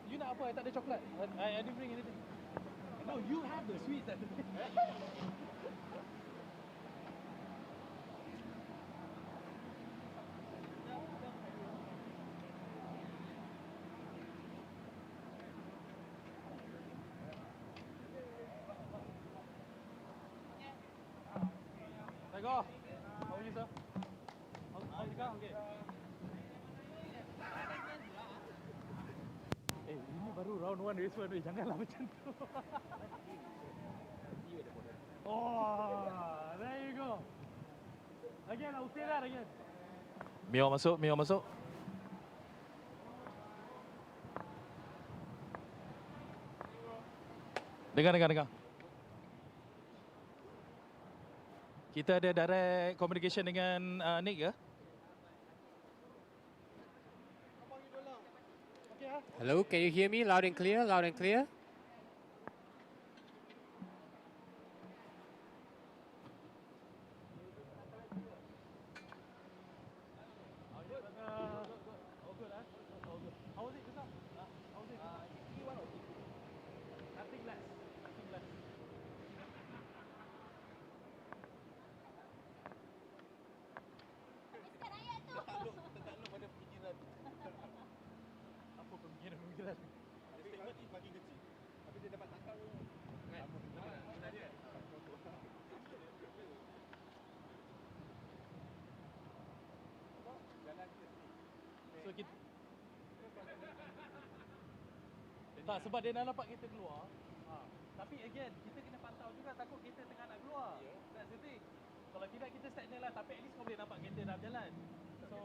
you nak apa? I tak ada coklat. I didn't bring anything. No, you have the sweets. Go. How are you, sir? How's it going? Okay. Ini baru round 1 race 1. Janganlah macam tu. Oh, there you go. Again, I'll say that again. Mio masuk. Dengar. Kita ada direct communication dengan Nick ya? Hello, can you hear me loud and clear? So kita tak, sebab dia nak nampak kita keluar. Tapi again, kita kena pantau juga, takut kita tengah nak keluar. That's the thing. Kalau tidak kita stagnant lah, tapi at least kau boleh nampak kereta dalam jalan. So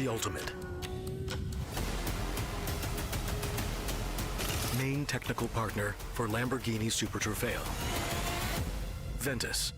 the ultimate. Main technical partner for Lamborghini Super Trofeo. Ventus.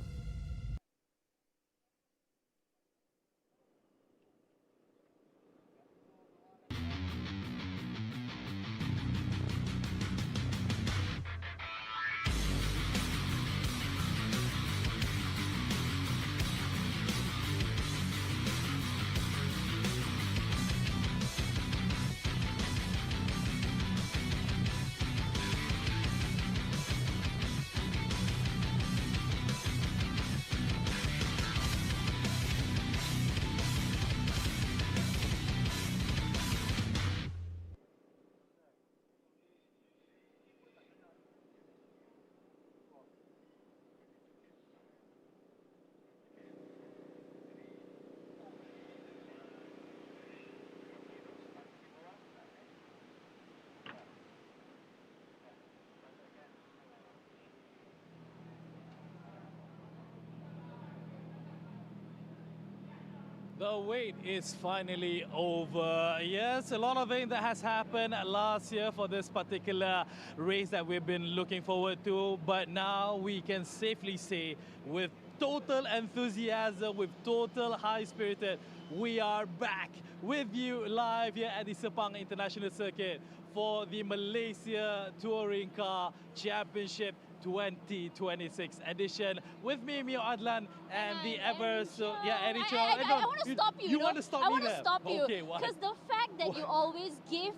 The wait is finally over. Yes, a lot of things that has happened last year for this particular race that we've been looking forward to. But now we can safely say with total enthusiasm, with total high-spirited, we are back with you live here at the Sepang International Circuit for the Malaysia Touring Car Championship 2026 edition. With me, Mio Adlan, and the ever so Eddie Chow. I want to stop you. You want to stop me I want there? to stop you. Okay, why? Because the fact that you always give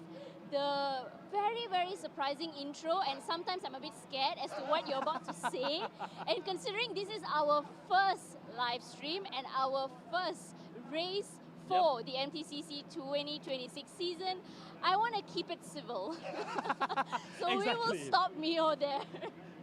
the very, very surprising intro, and sometimes I'm a bit scared as to what you're about to say. And considering this is our first live stream and our first race for the MTCC 2026 season, I want to keep it civil. So we will stop Mio there.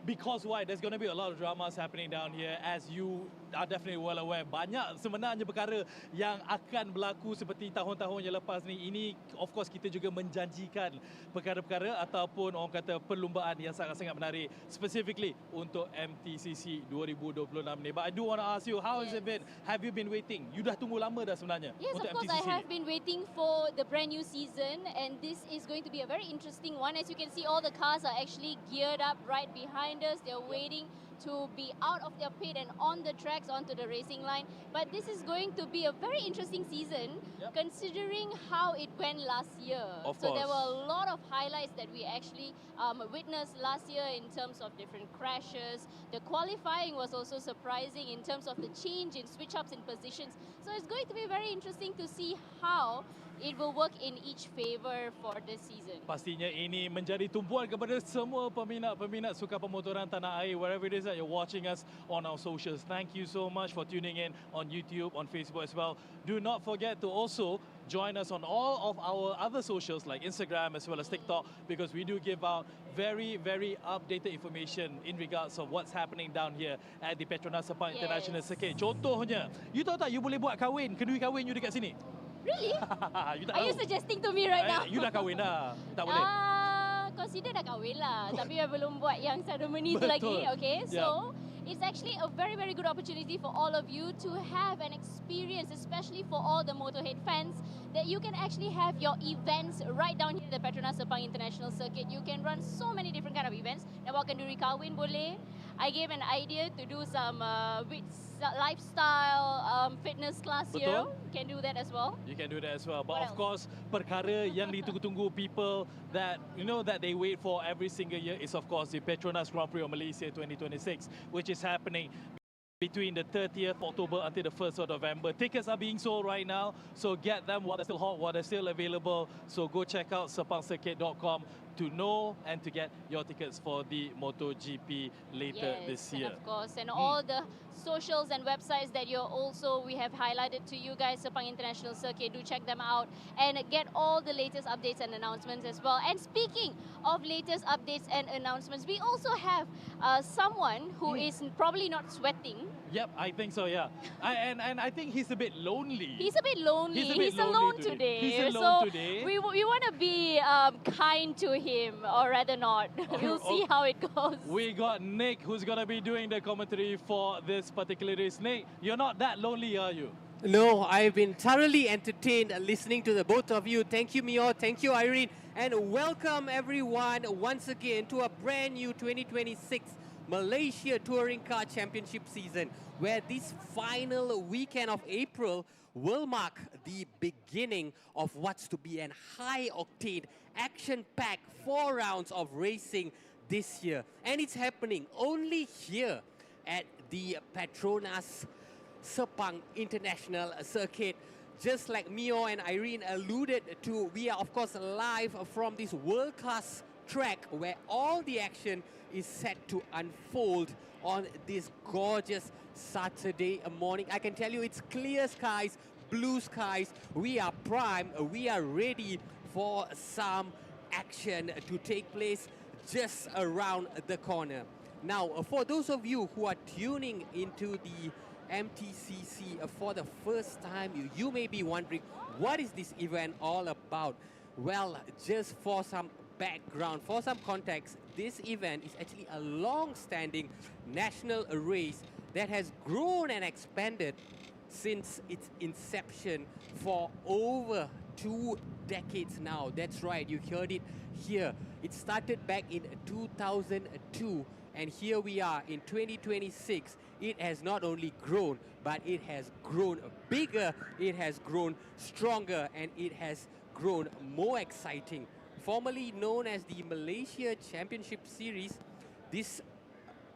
Because why? There's going to be a lot of dramas happening down here, as you are definitely well aware. Banyak sebenarnya perkara yang akan berlaku seperti tahun-tahun yang lepas ni. Ini of course kita juga menjanjikan perkara-perkara ataupun orang kata perlumbaan yang sangat-sangat menarik, specifically untuk MTCC 2026 ni. But I do want to ask you, how has it been? Have you been waiting? You dah tunggu lama dah sebenarnya Yes, untuk of course, MTCC. I have been waiting for the brand new season, and this is going to be a very interesting one. As you can see, all the cars are actually geared up right behind us. They're waiting to be out of their pit and on the tracks onto the racing line. But this is going to be a very interesting season, considering how it went last year. Of so there course. were a lot of highlights that we actually witnessed last year in terms of different crashes. The qualifying was also surprising in terms of the change in switch-ups in positions. So it's going to be very interesting to see how it will work in each favor for this season. Pastinya ini menjadi tumpuan kepada semua peminat-peminat suka pemotoran tanah air, wherever it is that you're watching us on our socials. Thank you so much for tuning in on YouTube, on Facebook as well. Do not forget to also join us on all of our other socials like Instagram as well as TikTok, because we do give out very, very updated information in regards of what's happening down here at the Petronas Sepang International Circuit. Contohnya, you tahu tak you boleh buat kenduri kahwin you dekat sini? Really? You tak Are you tahu? suggesting to me right now? You dah kahwin dah. Tak boleh? Consider dah kahwin lah. Tapi belum buat yang ceremony tu lagi. Okay, so it's actually a very, very good opportunity for all of you to have an experience, especially for all the motorhead fans, that you can actually have your events right down here at the Petronas Sepang International Circuit. You can run so many different kind of events. Nak buat kenduri kahwin boleh. I gave an idea to do some lifestyle fitness class here. You can do that as well. You can do that as well. But What of else? course, perkara yang ditunggu-tunggu people that that they wait for every single year is of course the Petronas Grand Prix of Malaysia 2026, which is happening between the 30th October until the 1st of November. Tickets are being sold right now, so get them while they're still hot, while they're still available. So go check out sepangcircuit.com to know and to get your tickets for the MotoGP later this year. And of course, and all the socials and websites that we have highlighted to you guys, Sepang International Circuit, do check them out and get all the latest updates and announcements as well. And speaking of latest updates and announcements, we also have someone who is probably not sweating. Yep, I think so, yeah. And I think he's a bit lonely. He's a bit lonely. He's a bit lonely alone today. today. He's alone so today. We want to be kind to him, or rather not. We'll see how it goes. We got Nick, who's going to be doing the commentary for this particular race. Nick, you're not that lonely, are you? No, I've been thoroughly entertained listening to the both of you. Thank you, Mio. Thank you, Irene. And welcome everyone once again to a brand new 2026 Malaysia Touring Car Championship season, where this final weekend of April will mark the beginning of what's to be an high-octane, action-packed 4 rounds of racing this year. And it's happening only here at the Petronas Sepang International Circuit. Just like Mio and Irene alluded to, we are of course live from this world-class track where all the action is set to unfold on this gorgeous Saturday morning. I can tell you it's clear skies, blue skies. We are primed, we are ready for some action to take place just around the corner. Now, for those of you who are tuning into the MTCC for the first time, you may be wondering, what is this event all about? Well, just for some background, for some context, this event is actually a long-standing national race that has grown and expanded since its inception for over 2 decades now. That's right, you heard it here. It started back in 2002, and here we are in 2026. It has not only grown, but it has grown bigger, it has grown stronger, and it has grown more exciting. Formerly known as the Malaysia Championship Series, this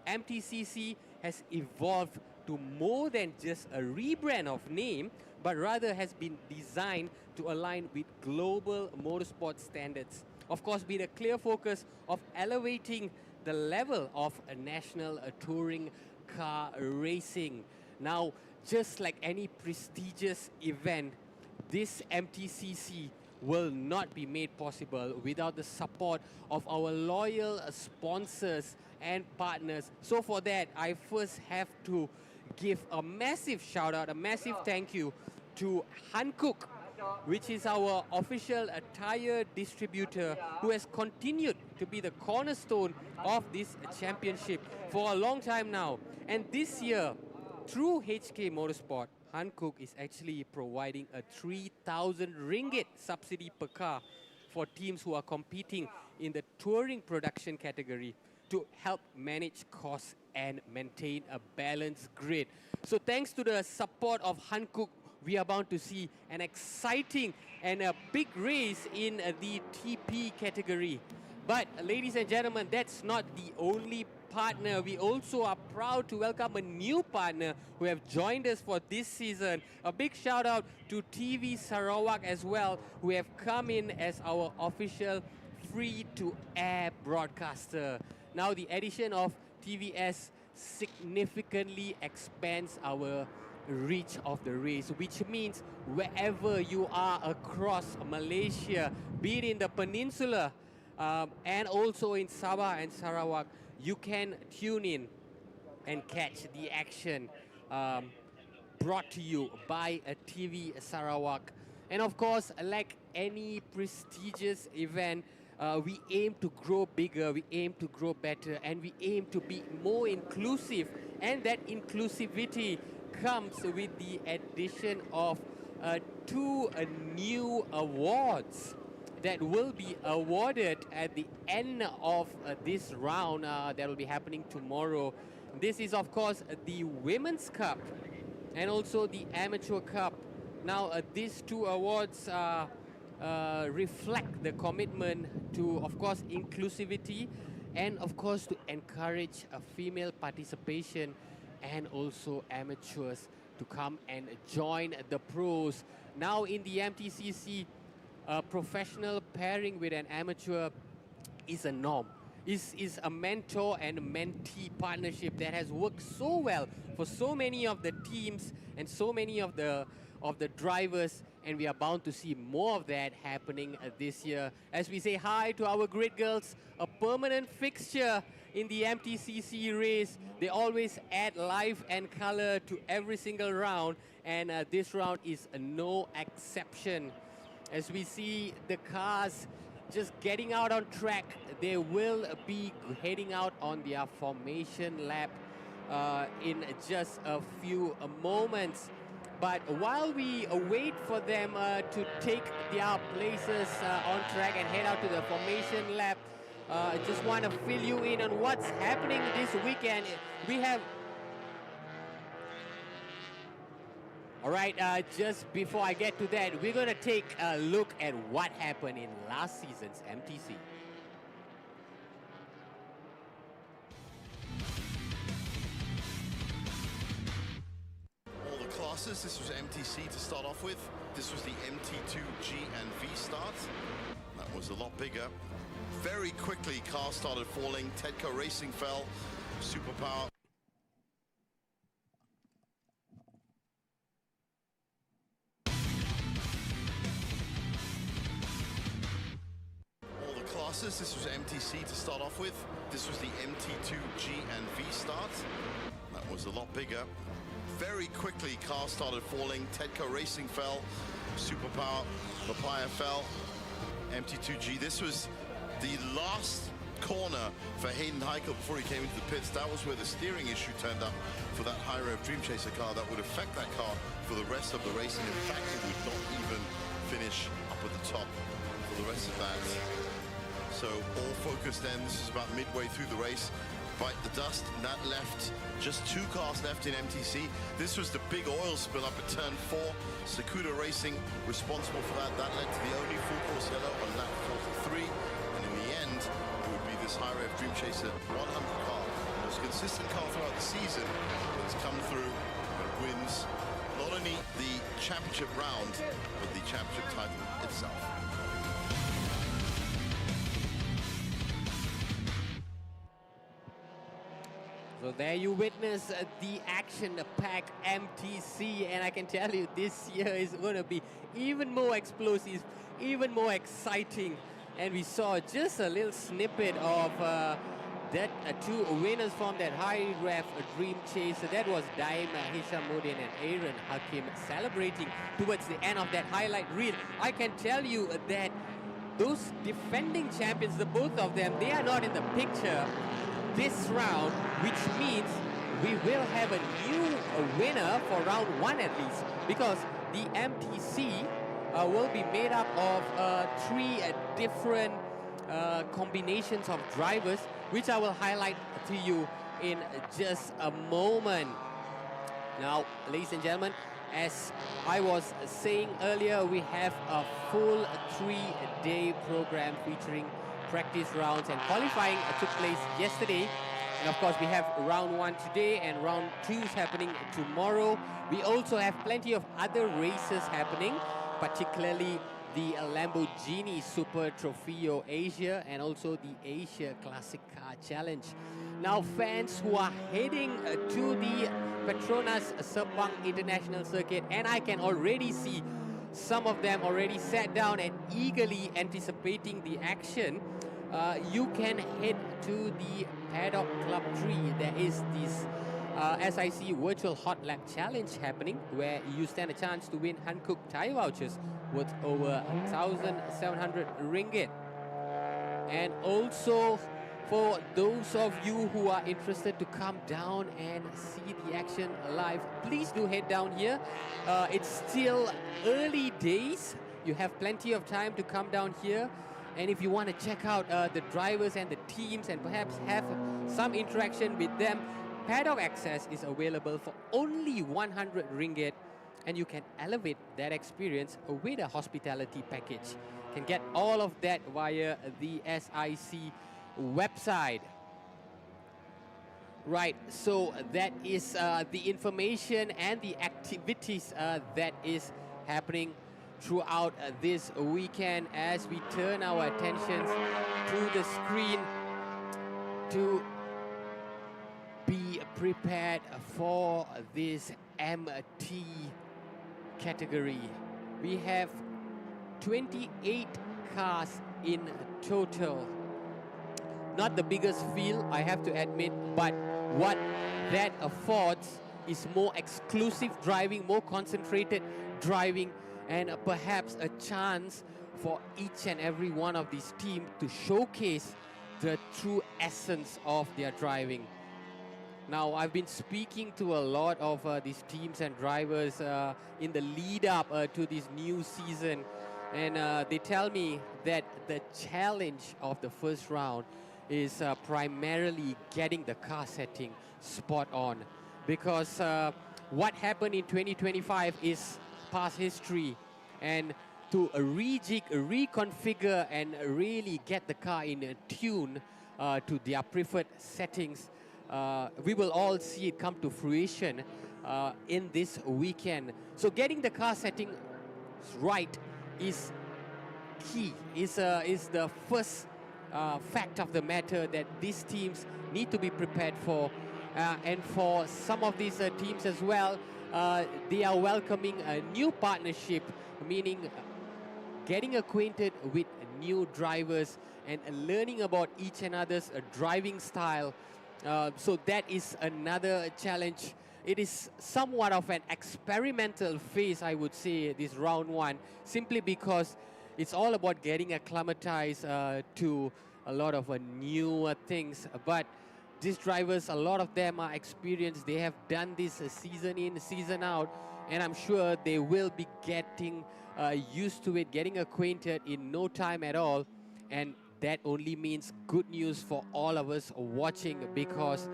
MTCC has evolved to more than just a rebrand of name, but rather has been designed to align with global motorsport standards. Of course, with a clear focus of elevating the level of a national touring car racing. Now, just like any prestigious event, this MTCC will not be made possible without the support of our loyal sponsors and partners. So for that, I first have to give a massive shout out, a massive thank you to Hankook, which is our official tire distributor, who has continued to be the cornerstone of this championship for a long time now. And this year, through HK Motorsport, Hankook is actually providing a 3,000 ringgit subsidy per car for teams who are competing in the touring production category to help manage costs and maintain a balanced grid. So thanks to the support of Hankook, we are bound to see an exciting and a big race in the TP category. But ladies and gentlemen, that's not the only partner. We also are proud to welcome a new partner who have joined us for this season. A big shout out to TV Sarawak as well, who have come in as our official free-to-air broadcaster. Now the addition of TVS significantly expands our reach of the race, which means wherever you are across Malaysia, be it in the peninsula and also in Sabah and Sarawak, you can tune in and catch the action brought to you by a TV Sarawak. And of course, like any prestigious event, we aim to grow bigger, we aim to grow better, and we aim to be more inclusive. And that inclusivity comes with the addition of 2 new awards that will be awarded at the end of this round that will be happening tomorrow. This is of course the Women's Cup and also the Amateur Cup. Now these 2 awards reflect the commitment to, of course, inclusivity and of course to encourage female participation and also amateurs to come and join the pros. Now in the MTCC, professional pairing with an amateur is a norm. Is a mentor and mentee partnership that has worked so well for so many of the teams and so many of the drivers, and we are bound to see more of that happening this year. As we say hi to our great girls, a permanent fixture in the MTCC race. They always add life and color to every single round, and this round is no exception. As we see the cars just getting out on track, they will be heading out on their formation lap in just a few moments. But while we wait for them to take their places on track and head out to the formation lap, I just want to fill you in on what's happening this weekend. We have... All right, just before I get to that, we're going to take a look at what happened in last season's MTC. All the classes, this was MTC to start off with. This was the MT2G and V start. That was a lot bigger. Very quickly, cars started falling. Tedco Racing fell. Superpower. All the classes, this was MTC to start off with. This was the MT2G and V start. That was a lot bigger. Very quickly, cars started falling. Tedco Racing fell. Superpower, Papaya fell. MT2G, this was the last corner for Hayden Heikel before he came into the pits. That was where the steering issue turned up for that high rev Dream Chaser car that would affect that car for the rest of the race. And in fact, it would not even finish up at the top for the rest of that. So all focus then, this is about midway through the race. Bite the dust, and that left just 2 cars left in MTC. This was the big oil spill up at turn 4. Sakuda Racing responsible for that. That led to the only full course yellow on lap 43. And in the end, it would be this high rev Dream Chaser 100 car. The most consistent car throughout the season that's come through and wins not only the championship round, but the championship title itself. So there you witness the action-packed MTC, and I can tell you this year is going to be even more explosive, even more exciting. And we saw just a little snippet of that 2 winners from that high ref Dream Chaser. That was Daim Hishamuddin and Aaron Hakim celebrating towards the end of that highlight reel. I can tell you that those defending champions, the both of them, they are not in the picture this round, which means we will have a new winner for round 1 at least, because the MTC will be made up of 3 different combinations of drivers, which I will highlight to you in just a moment. Now, ladies and gentlemen, as I was saying earlier, we have a full 3-day program featuring practice rounds, and qualifying took place yesterday. And of course, we have round 1 today and round 2 is happening tomorrow. We also have plenty of other races happening, particularly the Lamborghini Super Trofeo Asia and also the Asia Classic Car Challenge. Now, fans who are heading to the Petronas Sepang International Circuit, and I can already see some of them already sat down and eagerly anticipating the action. You can head to the Paddock Club 3. There is this SIC Virtual Hot Lap Challenge happening, where you stand a chance to win Hankook tire vouchers worth over 1,700 ringgit. And also, for those of you who are interested to come down and see the action live, please do head down here. It's still early days. You have plenty of time to come down here. And if you want to check out the drivers and the teams and perhaps have some interaction with them, Paddock Access is available for only 100 ringgit. And you can elevate that experience with a hospitality package. You can get all of that via the SIC website. Right, so that is the information and the activities that is happening throughout this weekend, as we turn our attentions to the screen to be prepared for this MT category. We have 28 cars in total. Not the biggest field, I have to admit, but what that affords is more exclusive driving, more concentrated driving, and perhaps a chance for each and every one of these teams to showcase the true essence of their driving. Now, I've been speaking to a lot of these teams and drivers in the lead up to this new season, and they tell me that the challenge of the first round is primarily getting the car setting spot on, because what happened in 2025 is past history, and to rejig, reconfigure, and really get the car in tune to their preferred settings, we will all see it come to fruition in this weekend. So getting the car setting right is key, is the first fact of the matter that these teams need to be prepared for. And for some of these teams as well, they are welcoming a new partnership, meaning getting acquainted with new drivers and learning about each another's driving style. So that is another challenge. It is somewhat of an experimental phase, I would say, this round one, simply because it's all about getting acclimatized to a lot of new things. But these drivers, a lot of them are experienced. They have done this season in, season out, and I'm sure they will be getting used to it, getting acquainted in no time at all. And that only means good news for all of us watching, because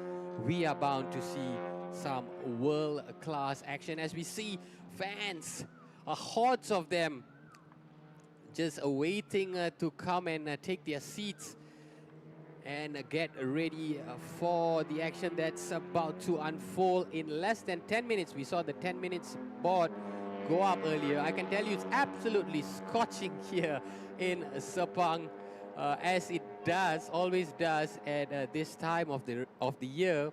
we are bound to see some world-class action as we see fans, hordes of them, just waiting to come and take their seats and get ready for the action that's about to unfold in less than 10 minutes. We saw the 10 minutes board go up earlier. I can tell you it's absolutely scorching here in Sepang, as it does, always does at this time of the year.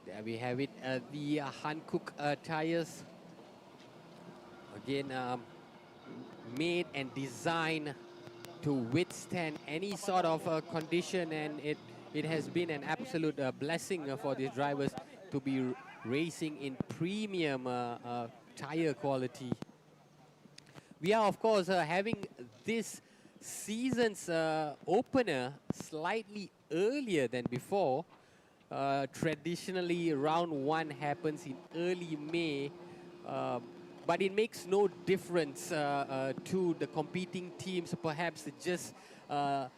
There we have it, the Hankook tires, again made and designed to withstand any sort of condition, and it has been an absolute blessing for these drivers to be racing in premium tire quality. We are, of course, having this season's opener slightly earlier than before. Traditionally, round one happens in early May, but it makes no difference to the competing teams, perhaps just a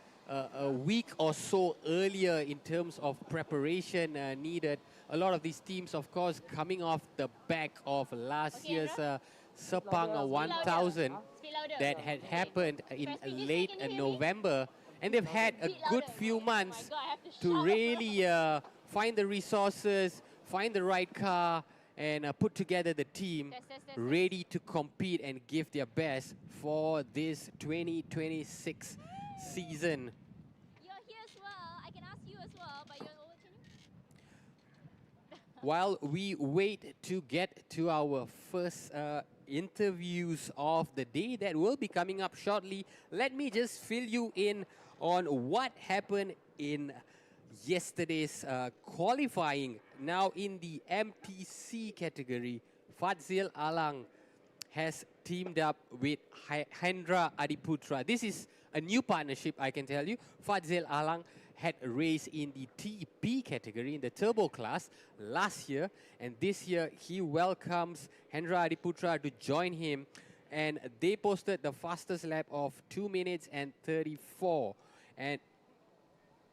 week or so earlier in terms of preparation needed. A lot of these teams, of course, coming off the back of last year's Sepang 1000 that had happened in late November, and they've had a good few months to really find the resources, find the right car, and put together the team ready to compete and give their best for this 2026 season. You're here as well. I can ask you as well, but you're overturning. While we wait to get to our first interviews of the day that will be coming up shortly, let me just fill you in on what happened in yesterday's qualifying. Now in the MTC category, Fadzil Alang has teamed up with Hendra Adiputra. This is a new partnership, I can tell you. Fadzil Alang had a race in the TP category, in the turbo class, last year. And this year, he welcomes Hendra Adiputra to join him. And they posted the fastest lap of 2 minutes and 34. And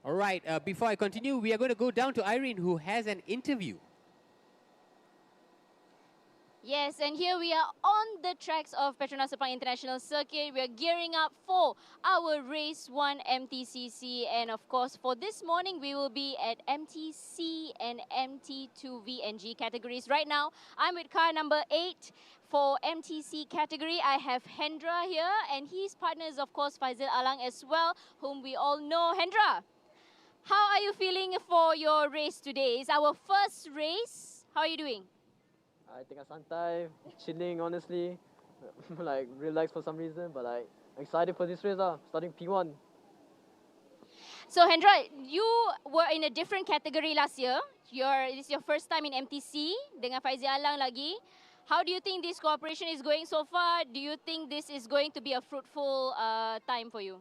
all right, before I continue, we are going to go down to Irene, who has an interview. Yes, and here we are on the tracks of Petronas Sepang International Circuit. We are gearing up for our Race 1 MTCC. And of course, for this morning, we will be at MTC and MT2 VNG categories. Right now, I'm with car number 8. For MTC category, I have Hendra here, and his partner is, of course, Fadzil Alang as well, whom we all know. Hendra, how are you feeling for your race today? It's our first race. How are you doing? I think I'm santai, chilling honestly, like relaxed for some reason, but like excited for this race starting P1. So Hendra, you were in a different category last year. This is your first time in MTC dengan Fadzil Alang lagi. How do you think this cooperation is going so far? Do you think this is going to be a fruitful time for you?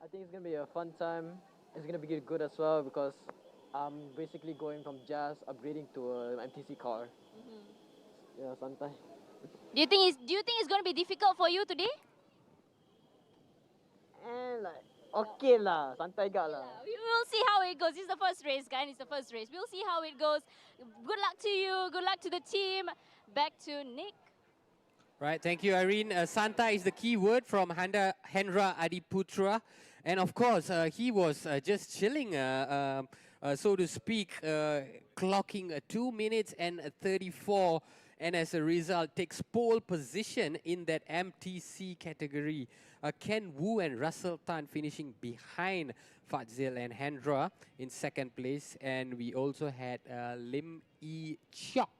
I think it's gonna be a fun time. it's gonna be good as well because I'm basically going from Jazz upgrading to an MTC car. Yeah, sometimes. Do you think it's going to be difficult for you today? And like, okay lah, santai gak lah. We will see how it goes. It's the first race, guys. It's the first race. We'll see how it goes. Good luck to you. Good luck to the team. Back to Nick. Right, thank you, Irene. Santa is the key word from Hendra Adiputra. And of course, he was just chilling, so to speak, clocking 2 minutes and 34. And as a result, takes pole position in that MTC category. Ken Wu and Russell Tan finishing behind Fadzil and Hendra in second place. And we also had Lim Yi Chok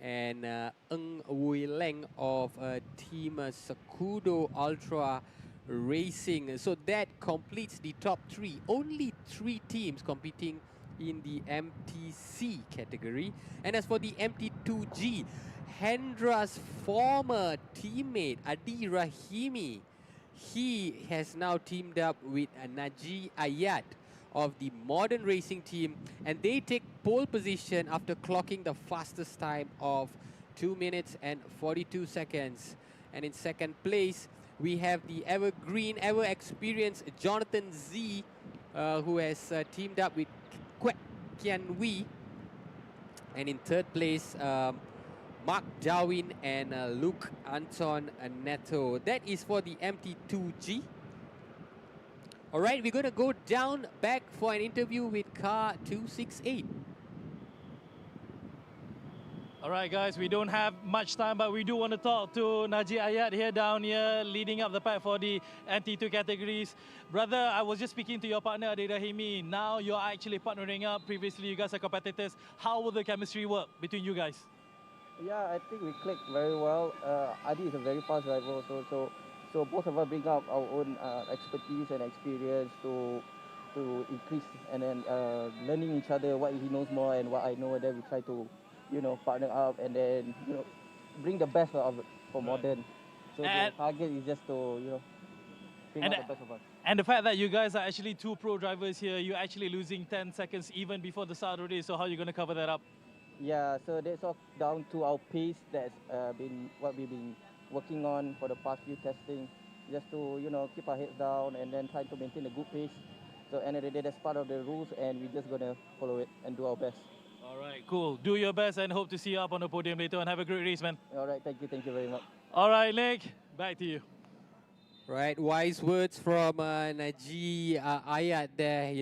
and Ng Wui Leng of Team Sakudo Ultra Racing. So that completes the top three. Only 3 teams competing in the MTC category. And as for the MT2G, Hendra's former teammate Adi Rahimi, he has now teamed up with Naji Ayat of the Modern Racing team, and they take pole position after clocking the fastest time of 2 minutes and 42 seconds. And in second place, we have the evergreen, ever experienced Jonathan Z, who has teamed up with Kwek Kian Wee. And in third place, Mark Darwin and Luke Anton Neto. That is for the MT2G. All right, we're going to go down back for an interview with car 268. All right, guys, we don't have much time, but we do want to talk to Naji Ayat here down here, leading up the pack for the MT2 categories. Brother, I was just speaking to your partner, Adi Rahimi. Now you're actually partnering up. Previously, you guys are competitors. How will the chemistry work between you guys? Yeah, I think we clicked very well. Adi is a very fast driver also, so both of us bring up our own expertise and experience to increase, and then learning each other, what he knows more and what I know, and then we try to, partner up and then, bring the best out of it for modern. So the target is just to, bring out the best of us. And the fact that you guys are actually 2 pro drivers here, you're actually losing 10 seconds even before the start of the race. So how are you going to cover that up? Yeah, so that's all down to our pace. That's been what we've been working on for the past few testing, just to keep our heads down and then try to maintain a good pace. So end of the day, that's part of the rules, and we're just gonna follow it and do our best. All right, cool. Do your best and hope to see you up on the podium later, and have a great race, man. All right, thank you very much. All right, Nick, back to you. Right, wise words from Naji Ayat there,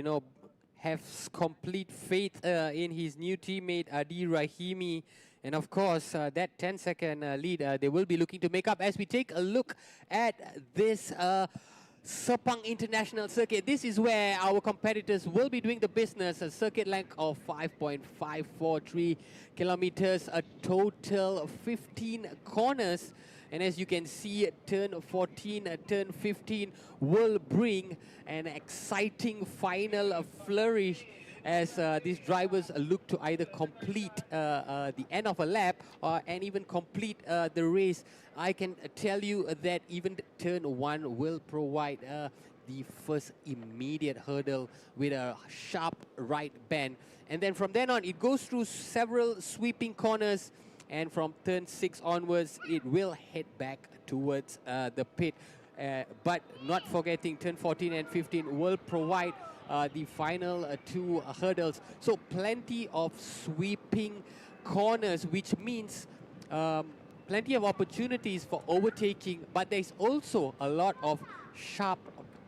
has complete faith in his new teammate Adi Rahimi. And of course, that 10-second lead, they will be looking to make up. As we take a look at this Sepang International Circuit, this is where our competitors will be doing the business. A circuit length of 5.543 kilometers, a total 15 corners. And as you can see, turn 14, turn 15 will bring an exciting final flourish as these drivers look to either complete the end of a lap and even complete the race. I can tell you that even turn 1 will provide the first immediate hurdle with a sharp right bend. And then from then on, it goes through several sweeping corners. And from turn 6 onwards, it will head back towards the pit. But not forgetting, turn 14 and 15 will provide the final 2 hurdles. So plenty of sweeping corners, which means plenty of opportunities for overtaking. But there's also a lot of sharp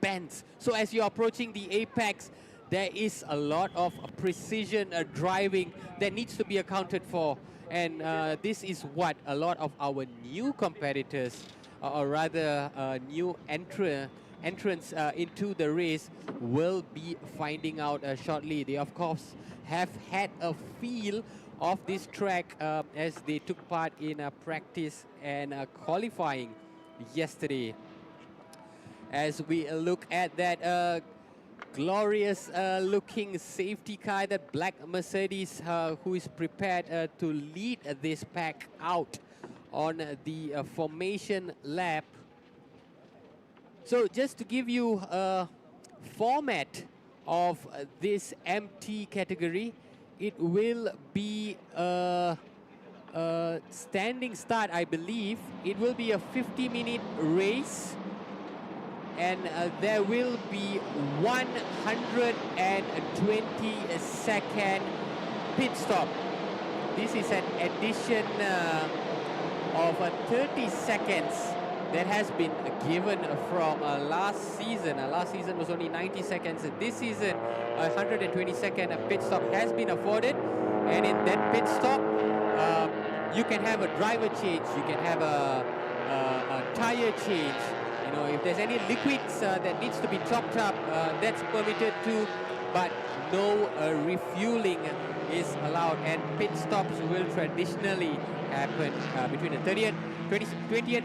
bends. So as you're approaching the apex, there is a lot of precision driving that needs to be accounted for. And this is what a lot of our new competitors, or rather new entrants into the race, will be finding out shortly. They, of course, have had a feel of this track as they took part in practice and qualifying yesterday. As we look at that glorious looking safety car, that black Mercedes, who is prepared to lead this pack out on the formation lap. So just to give you a format of this MT category. It will be a standing start, I believe. It will be a 50-minute race, and there will be 120-second pit stop. This is an addition of 30 seconds that has been given from last season. Last season was only 90 seconds. This season, 120-second pit stop has been afforded, and in that pit stop, you can have a driver change, you can have a tire change. You know, if there's any liquids that needs to be topped up, that's permitted too, but no refueling is allowed, and pit stops will traditionally happen between the 20th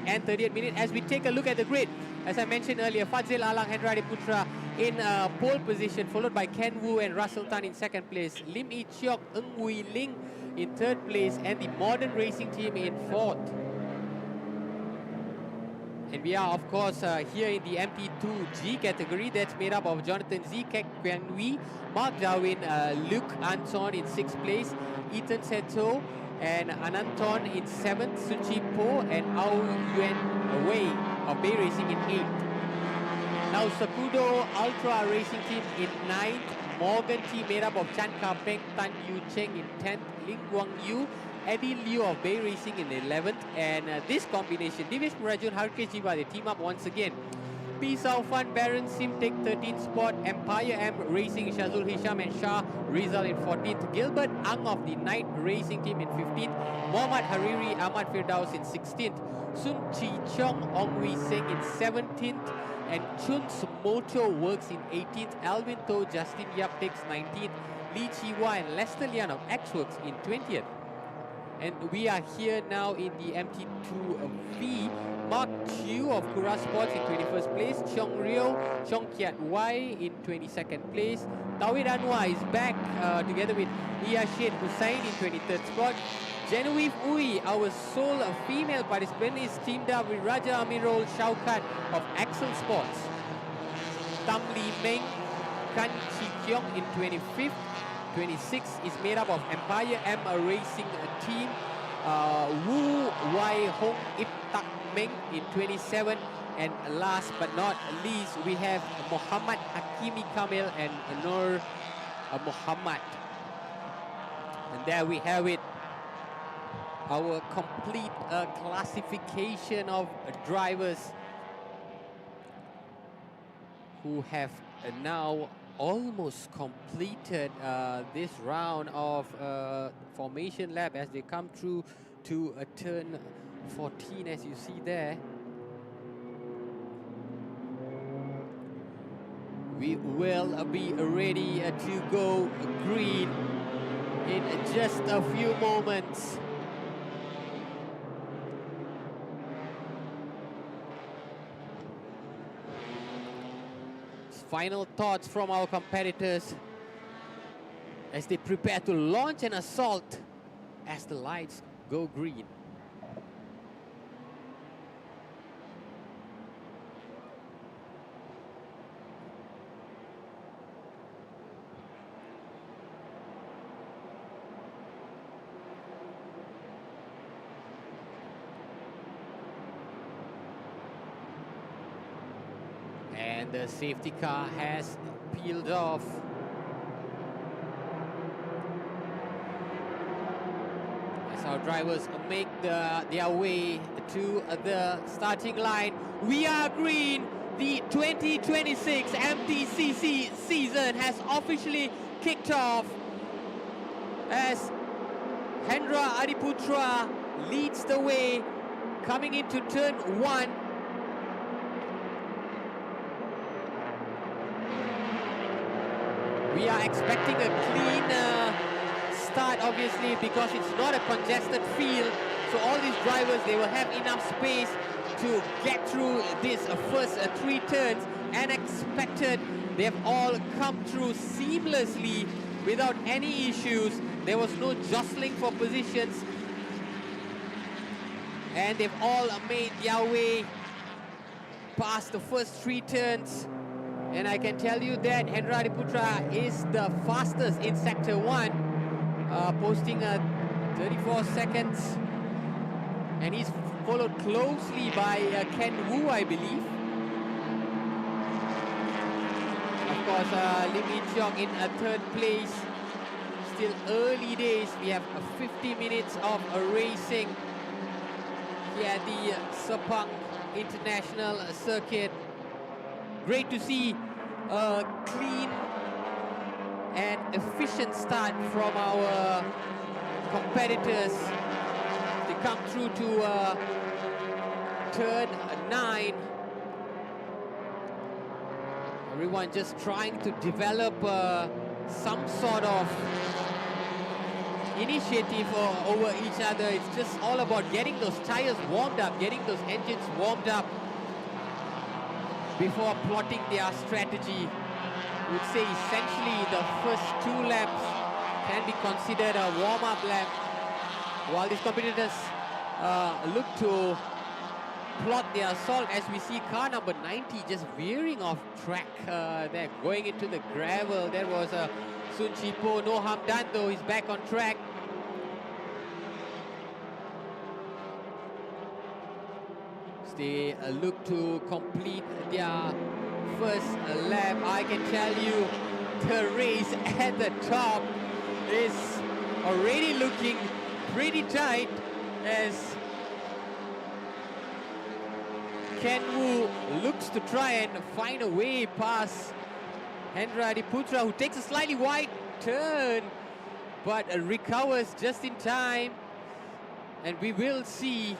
and 30th minute. As we take a look at the grid, as I mentioned earlier, Fadzil Alang Hendra Adiputra in pole position, followed by Ken Wu and Russell Tan in second place, Lim Ee Chiok, Ng Wei Ling in third place, and the Modern Racing Team in fourth. And we are, of course, here in the MT2G category. That's made up of Jonathan Z, Kek Kuan Wee, Mark Darwin, Luke Anton in 6th place, Ethan Seto and Ananton in 7th, Suchi Po and Au Yuan Wei of Bay Racing in 8th. Now Sakudo Ultra Racing Team in 9th, Morgan Team made up of Chan Ka Peng, Tan Yu Cheng in 10th, Ling Guang Yu, Eddie Liu of Bay Racing in 11th, and this combination, Divish Murajun, Harkesh Jiva, they team up once again. P Saufan, Baron Sim take 13th spot, Empire M Racing, Shazul Hisham and Shah Rizal in 14th, Gilbert Ang of the Knight Racing Team in 15th, Muhammad Hariri, Ahmad Firdaus in 16th, Sun Chi Chong, Ong Wei Seng in 17th, and Chun's Moto Works in 18th, Alvin To, Justin Yap takes 19th, Lee Chi Hua and Lester Lian of X-Works in 20th. And we are here now in the MT2V. Mark Chiu of Kura Sports in 21st place. Chong Rio, Chong Kiat Wai in 22nd place. Tawid Anwar is back together with Iyashid Hussain in 23rd spot. Genevieve Ui, our sole female participant, is teamed up with Raja Amirul Shaukat of Axel Sports. Tam Lee Meng, Kan Chi Kyong in 25th. 26 is made up of Empire M Racing Team, Wu Wai Hong Ip Tak Meng in 27, and last but not least we have Muhammad Hakimi Kamil and Nur Muhammad. And there we have it, our complete classification of drivers who have now almost completed this round of formation lap as they come through to turn 14, as you see there. We will be ready to go green in just a few moments. Final thoughts from our competitors as they prepare to launch an assault as the lights go green. And the safety car has peeled off. As our drivers make their way to the starting line. We are green. The 2026 MTCC season has officially kicked off as Hendra Adiputra leads the way coming into turn 1. We are expecting a clean start, obviously, because it's not a congested field. So all these drivers, they will have enough space to get through this first 3 turns. And expected, they have all come through seamlessly without any issues. There was no jostling for positions. And they've all made their way past the first 3 turns. And I can tell you that Hendra Adiputra is the fastest in Sector 1, posting 34 seconds. And he's followed closely by Ken Wu, I believe. Of course, Lim Yin Cheong in third place. Still early days. We have 50 minutes of racing here at the Sepang International Circuit. Great to see a clean and efficient start from our competitors. They come through to turn 9. Everyone just trying to develop some sort of initiative over each other. It's just all about getting those tires warmed up, getting those engines warmed up before plotting their strategy. I would say essentially the first 2 laps can be considered a warm-up lap, while these competitors look to plot their assault, as we see car number 90 just veering off track. They're going into the gravel. There was Sun Chipo, no harm done though, he's back on track. They look to complete their first lap. I can tell you the race at the top is already looking pretty tight as Ken Wu looks to try and find a way past Hendra Adiputra, who takes a slightly wide turn but recovers just in time. And we will see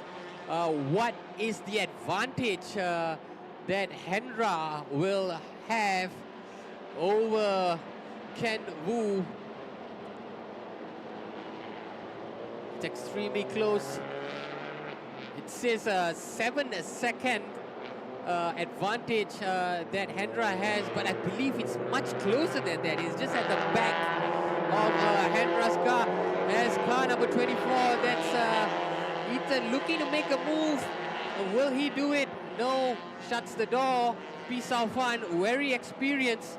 what is the advantage that Hendra will have over Ken Wu. It's extremely close. It says a 7-second advantage that Hendra has, but I believe it's much closer than that. It's just at the back of Hendra's car. As car number 24, that's Ethan looking to make a move. Will he do it? No. Shuts the door. Piece of fun. Very experienced.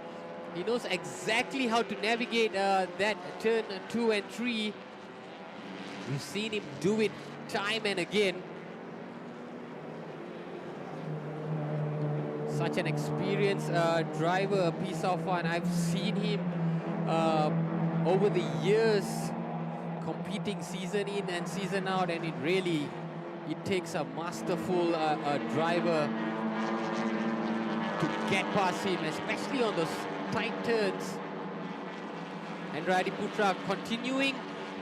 He knows exactly how to navigate that turn 2 and 3. We've seen him do it time and again. Such an experienced driver, a piece of fun. I've seen him over the years competing season in and season out, and it takes a masterful driver to get past him, especially on those tight turns. Hendra Adiputra continuing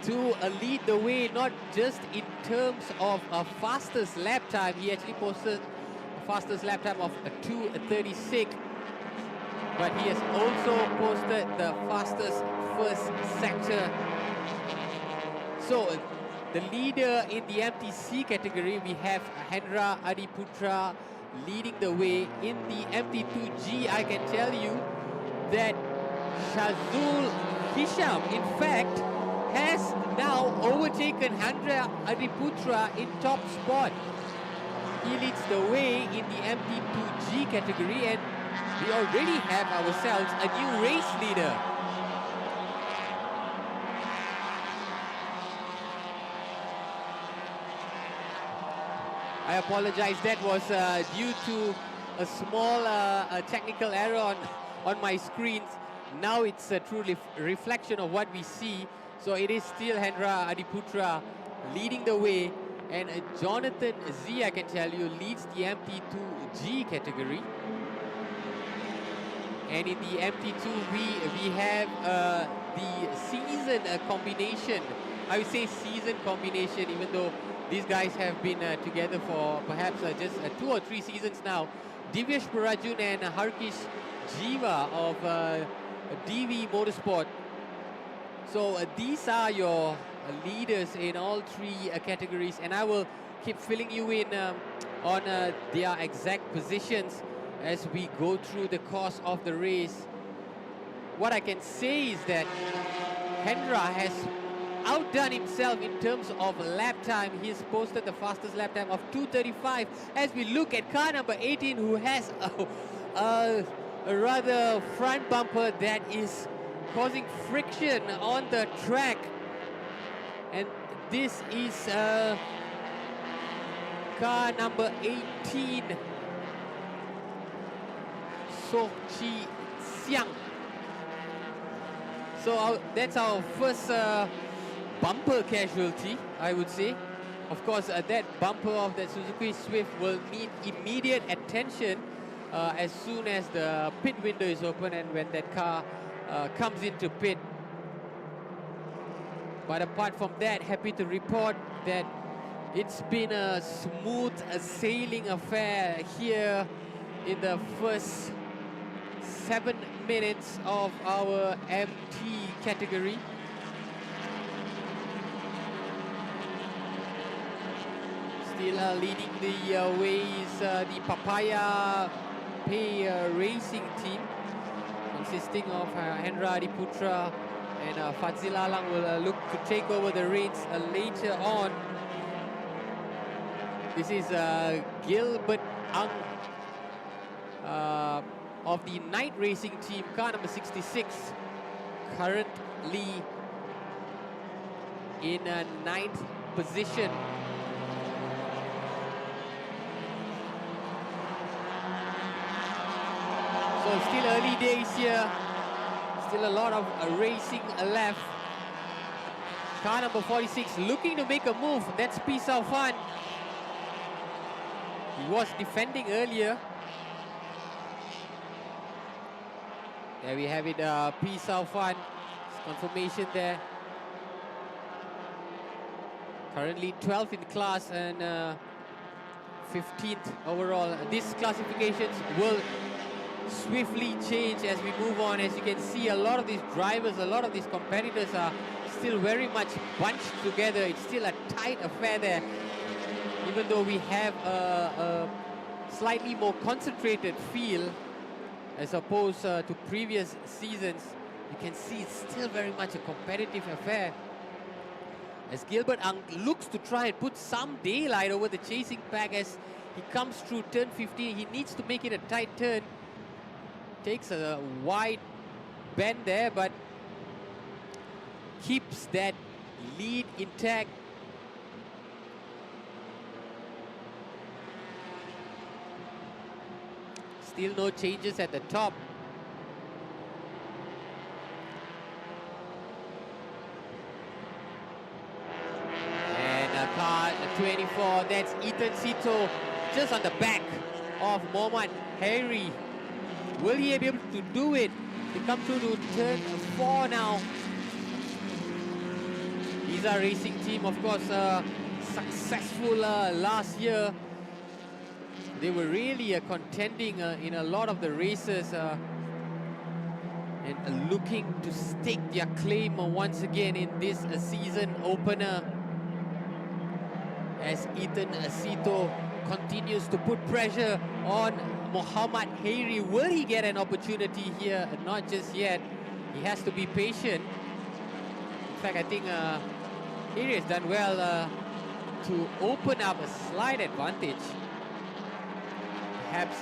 to lead the way, not just in terms of fastest lap time. He actually posted a fastest lap time of 2:36, but he has also posted the fastest first sector. So the leader in the MTC category, we have Hendra Adiputra leading the way. In the MT2G, I can tell you that Shazul Hisham, in fact, has now overtaken Hendra Adiputra in top spot. He leads the way in the MT2G category, and we already have ourselves a new race leader. I apologize, that was due to a small technical error on my screens. Now it's a true reflection of what we see. So it is still Hendra Adiputra leading the way, and Jonathan Z, I can tell you, leads the MT2G category. And in the MT2, we have the season combination. I would say season combination, even though these guys have been together for perhaps just 2 or 3 seasons now. Divyesh Parajun and Harkish Jiva of DV Motorsport. So these are your leaders in all 3 categories, and I will keep filling you in on their exact positions as we go through the course of the race. What I can say is that Hendra has outdone himself in terms of lap time. He's posted the fastest lap time of 2:35. As we look at car number 18, who has a a rather front bumper that is causing friction on the track. And this is car number 18, So Chi Xiang. So that's our first bumper casualty, I would say. Of course, that bumper of that Suzuki Swift will need immediate attention as soon as the pit window is open and when that car comes into pit. But apart from that, happy to report that it's been a smooth sailing affair here in the first 7 minutes of our MT category. Still leading the way is the Papaya Pay Racing team, consisting of Hendra Adiputra and Fadzil Alang will look to take over the reins later on. This is Gilbert Ang of the Night Racing team, car number 66, currently in 9th position. So still early days here, still a lot of racing left. Car number 46 looking to make a move, that's P Saufan. He was defending earlier. There we have it, P Saufan, confirmation there. Currently 12th in class and 15th overall. These classifications will swiftly change as we move on. As you can see, a lot of these drivers, a lot of these competitors are still very much bunched together. It's still a tight affair there. Even though we have a slightly more concentrated feel as opposed to previous seasons, you can see it's still very much a competitive affair. As Gilbert Ang looks to try and put some daylight over the chasing pack as he comes through turn 15. He needs to make it a tight turn. Takes a wide bend there, but keeps that lead intact. Still no changes at the top. And car 24, that's Ethan Sito just on the back of Mohammad Harry. Will he be able to do it? He comes through to turn 4 now. These are racing team, of course, successful last year. They were really contending in a lot of the races and looking to stake their claim once again in this season opener. As Ethan Sito continues to put pressure on Mohammad Harry. Will he get an opportunity here? Not just yet. He has to be patient. In fact, I think Harry has done well to open up a slight advantage. Perhaps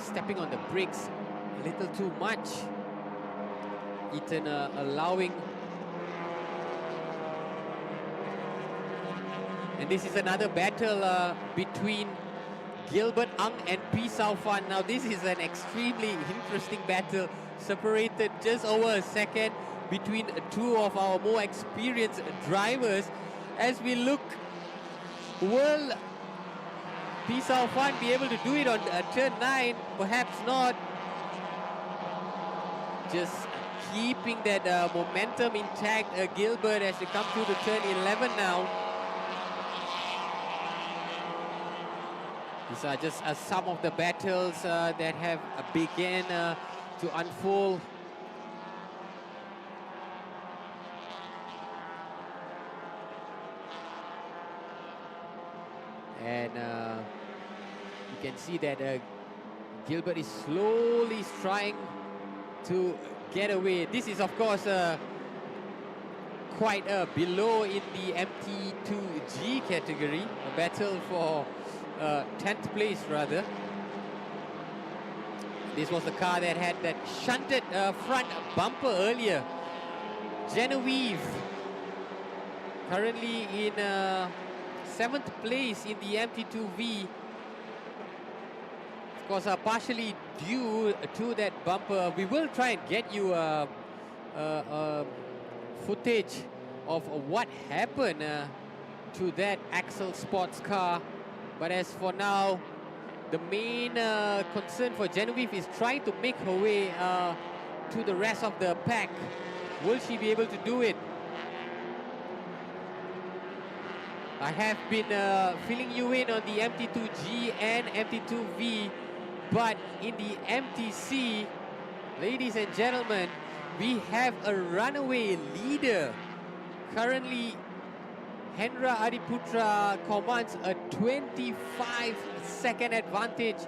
stepping on the brakes a little too much. Ethan allowing. And this is another battle between Gilbert Ang and P Saufan. Now this is an extremely interesting battle, separated just over a second between two of our more experienced drivers. As we look, will P Saufan be able to do it on turn 9? Perhaps not. Just keeping that momentum intact, Gilbert, as they come through to turn 11 now. These are just some of the battles that have begun to unfold. And you can see that Gilbert is slowly trying to get away. This is, of course, quite below in the MT2G category, a battle for 10th place rather. This was the car that had that shunted front bumper earlier. Genevieve, currently in 7th place in the MT2V. Of course, partially due to that bumper. We will try and get you footage of what happened to that Axel sports car. But as for now, the main concern for Genevieve is trying to make her way to the rest of the pack. Will she be able to do it? I have been filling you in on the MT2G and MT2V, but in the MTC, ladies and gentlemen, we have a runaway leader. Currently, Hendra Adiputra commands a 25-second advantage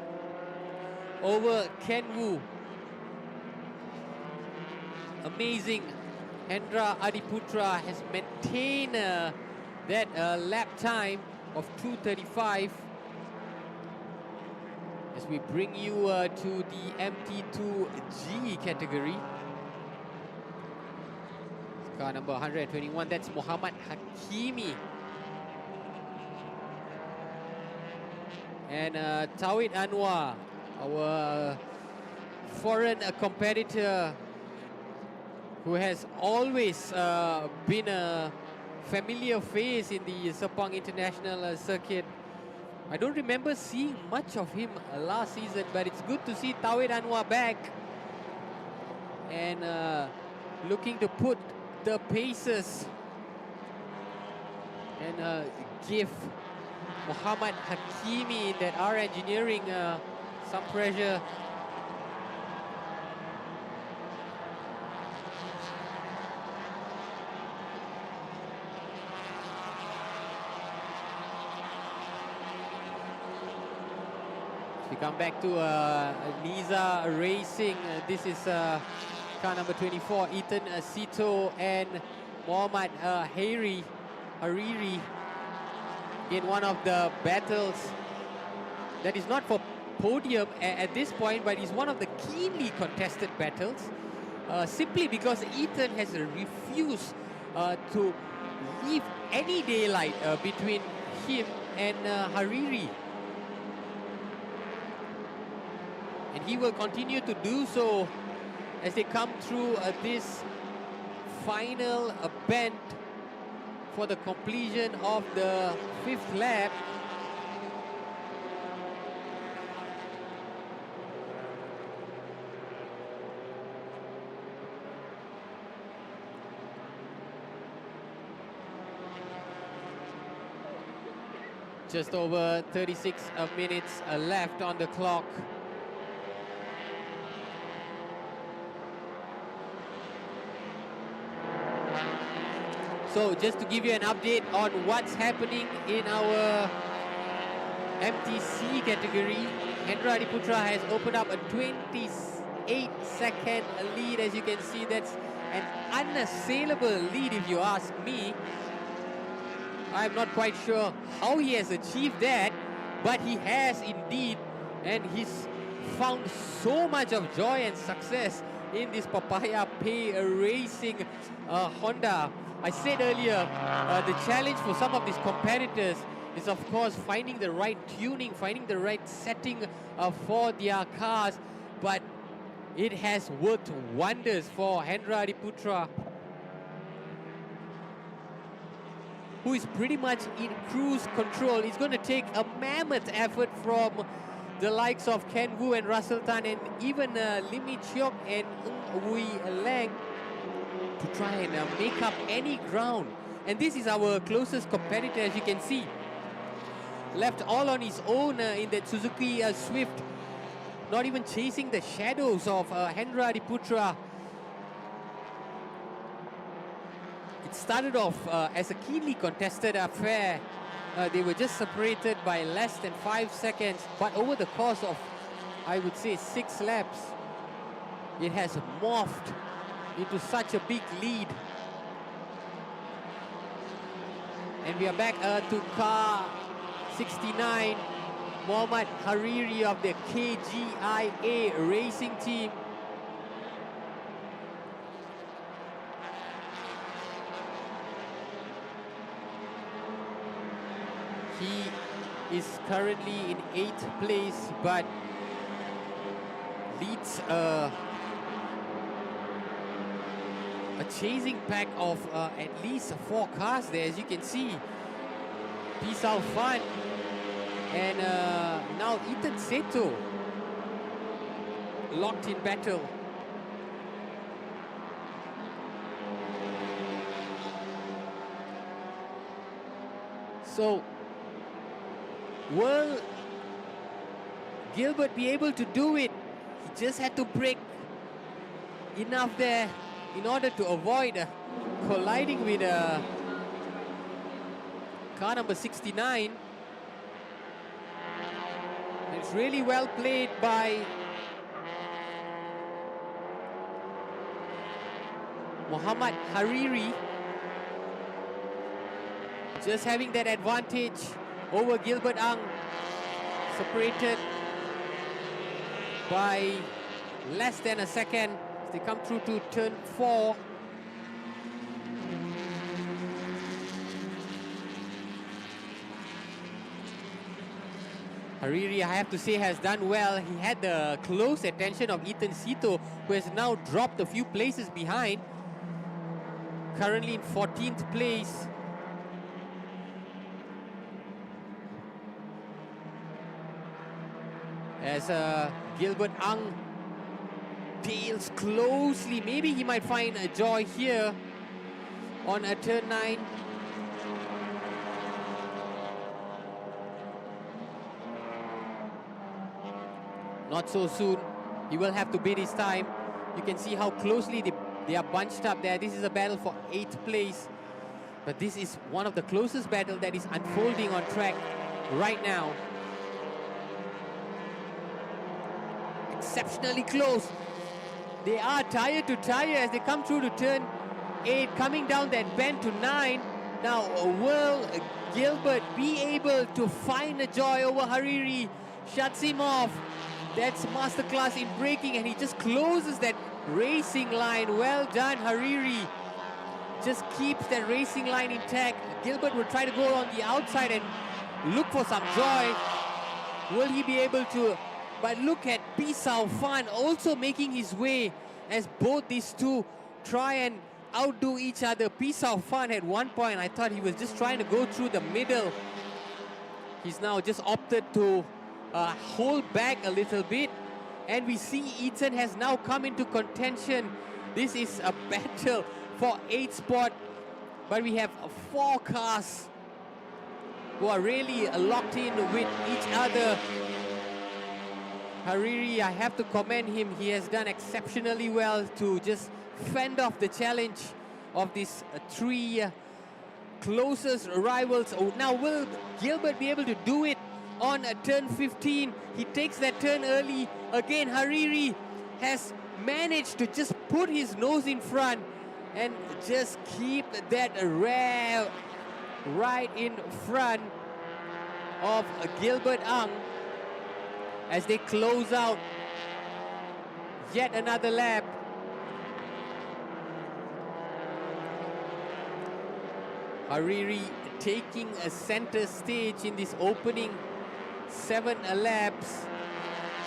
over Ken Wu. Amazing. Hendra Adiputra has maintained that lap time of 2:35. As we bring you to the MT2G category. Car number 121, that's Muhammad Hakimi. And Tawid Anwar, our foreign competitor who has always been a familiar face in the Sepang International Circuit. I don't remember seeing much of him last season, but it's good to see Tawid Anwar back and looking to put the paces and give Muhammad Hakimi in that R Engineering some pressure. We come back to Niza Racing. This is car number 24, Ethan Sito and Muhammad Hariri in one of the battles that is not for podium at this point, but is one of the keenly contested battles, simply because Ethan has refused to leave any daylight between him and Hariri. And he will continue to do so as they come through this final bend for the completion of the 5th lap. Just over 36 minutes left on the clock. So just to give you an update on what's happening in our MTC category, Hendra Adiputra has opened up a 28-second lead. As you can see, that's an unassailable lead if you ask me. I'm not quite sure how he has achieved that, but he has indeed, and he's found so much of joy and success in this Papaya Pay Racing Honda. I said earlier, the challenge for some of these competitors is of course finding the right tuning, finding the right setting for their cars, but it has worked wonders for Hendra Adiputra, who is pretty much in cruise control. It's going to take a mammoth effort from the likes of Ken Wu and Russell Tan and even Limit Chiok and Wui Lang to try and make up any ground. And this is our closest competitor, as you can see. Left all on his own in that Suzuki Swift, not even chasing the shadows of Hendra Adiputra. It started off as a keenly contested affair. They were just separated by less than 5 seconds, but over the course of, I would say, 6 laps, it has morphed into such a big lead. And we are back to car 69. Muhammad Hariri of the KGIA racing team. He is currently in 8th place, but leads a chasing pack of at least 4 cars there, as you can see. Peace out fun. And now Ethan Seto locked in battle. So, will Gilbert be able to do it? He just had to break enough there in order to avoid colliding with car number 69. It's really well played by Muhammad Hariri. Just having that advantage over Gilbert Ang, separated by less than a second as they come through to turn 4. Hariri, I have to say, has done well. He had the close attention of Ethan Sito, who has now dropped a few places behind. Currently in 14th place. As Gilbert Ang tails closely. Maybe he might find a joy here on a turn 9. Not so soon. He will have to bid his time. You can see how closely they are bunched up there. This is a battle for 8th place. But this is one of the closest battles that is unfolding on track right now. Exceptionally close. They are tire to tire as they come through to turn 8, coming down that bend to 9. Now, will Gilbert be able to find a joy over Hariri? Shuts him off. That's masterclass in braking, and he just closes that racing line. Well done, Hariri. Just keeps that racing line intact. Gilbert will try to go on the outside and look for some joy. Will he be able to? But look at Pisau Fan also making his way as both these two try and outdo each other. Pisau Fan at one point, I thought he was just trying to go through the middle. He's now just opted to hold back a little bit. And we see Ethan has now come into contention. This is a battle for 8th spot. But we have 4 cars who are really locked in with each other. Hariri, I have to commend him. He has done exceptionally well to just fend off the challenge of these 3 closest rivals. Oh, now will Gilbert be able to do it on turn 15? He takes that turn early. Again, Hariri has managed to just put his nose in front and just keep that rev right in front of Gilbert Ang as they close out yet another lap. Hariri taking a center stage in this opening 7 laps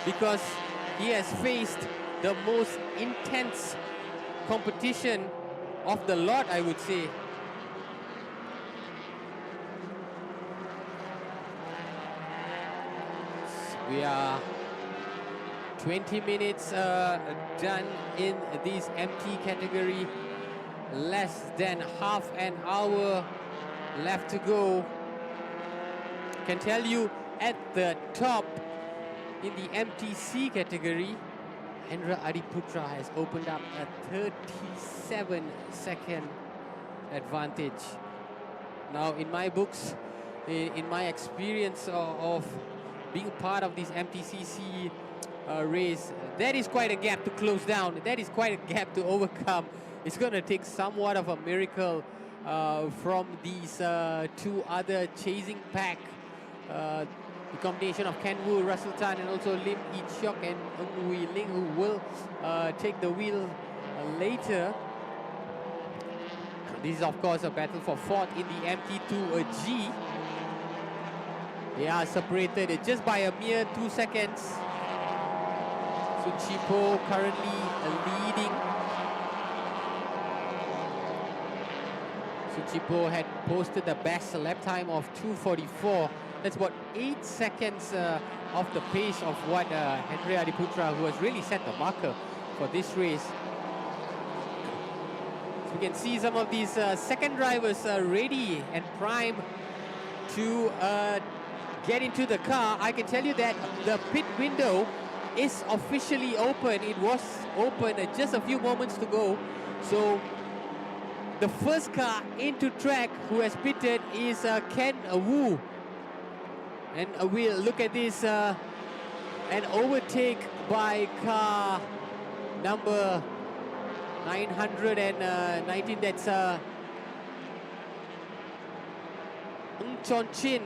because he has faced the most intense competition of the lot, I would say. We are 20 minutes done in this MT category. Less than half an hour left to go. Can tell you at the top in the MTC category, Hendra Adiputra has opened up a 37-second advantage. Now, in my books, in my experience of being part of this MTCC race, that is quite a gap to close down. That is quite a gap to overcome. It's going to take somewhat of a miracle from these 2 other chasing pack the combination of Ken Wu, Russell Tan, and also Lim Yi Chiok and Ng Wei Ling, who will take the wheel later. This is of course a battle for fourth in the MT2G. They are separated just by a mere 2 seconds. Suchipo currently leading. Suchipo had posted the best lap time of 2:44. That's about 8 seconds off the pace of what Henry Adiputra, who has really set the marker for this race. So we can see some of these second drivers ready and prime to get into the car. I can tell you that the pit window is officially open. It was open just a few moments to go. So the first car into track who has pitted is Ken Wu. And we'll look at this, an overtake by car number 919, that's Ng Chon Chin.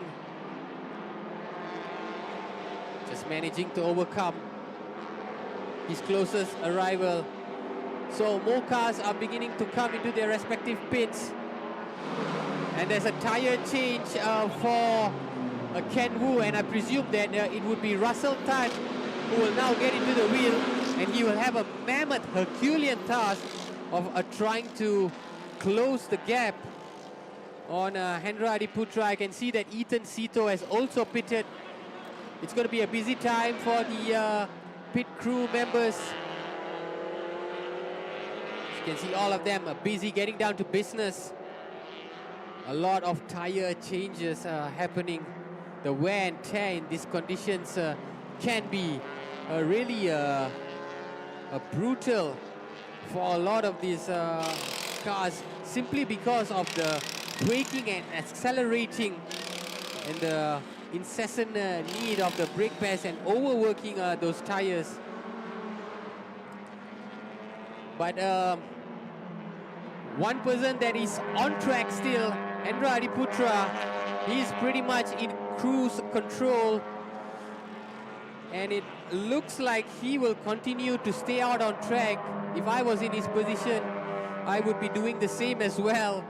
Just managing to overcome his closest arrival. So more cars are beginning to come into their respective pits. And there's a tire change for Ken Wu, and I presume that it would be Russell Tan who will now get into the wheel, and he will have a mammoth Herculean task of trying to close the gap on Hendra Adiputra. I can see that Ethan Sito has also pitted. It's going to be a busy time for the pit crew members. You can see all of them are busy getting down to business. A lot of tire changes happening. The wear and tear in these conditions can be really brutal for a lot of these cars, simply because of the braking and accelerating and the incessant need of the brake pads and overworking those tires. But one person that is on track still, Hendra Adiputra, he's pretty much in cruise control, and it looks like he will continue to stay out on track. If I was in his position, I would be doing the same as well.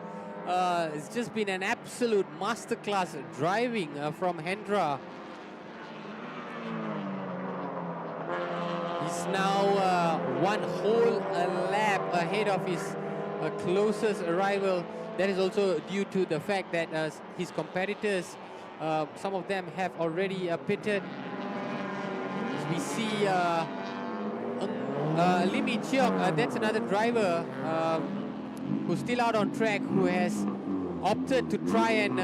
It's just been an absolute masterclass driving from Hendra. He's now one whole lap ahead of his closest arrival. That is also due to the fact that his competitors, some of them have already pitted. We see Lim Yi Chiok, that's another driver who's still out on track, who has opted to try and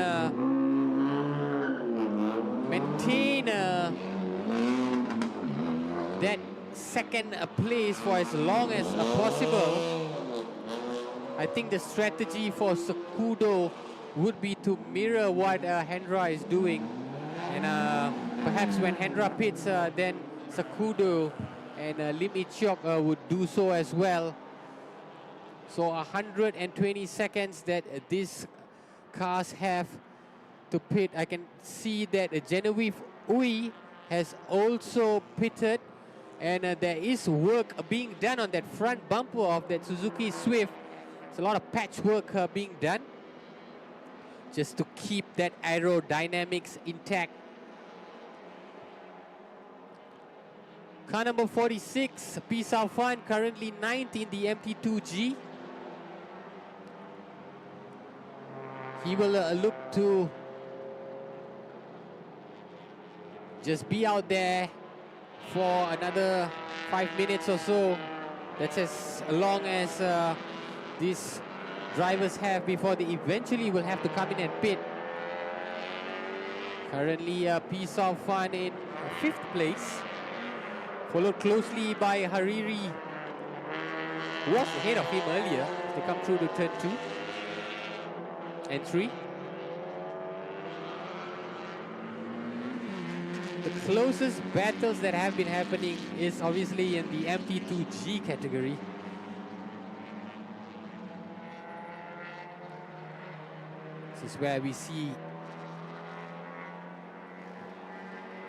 maintain that second place for as long as possible. I think the strategy for Sakudo would be to mirror what Hendra is doing, and perhaps when Hendra pits, then Sakudo and Lim Yi Chiok would do so as well. So 120 seconds that these cars have to pit. I can see that Genevieve Uy has also pitted, and there is work being done on that front bumper of that Suzuki Swift. There's a lot of patchwork being done just to keep that aerodynamics intact. Car number 46, P. Saufan, currently 9th in the MT2G. He will look to just be out there for another 5 minutes or so. That's as long as these drivers have before they eventually will have to come in and pit. Currently, P. Saufan in 5th place, followed closely by Hariri, who was ahead of him earlier to come through to turn 2 and 3. The closest battles that have been happening is obviously in the MT2G category. This is where we see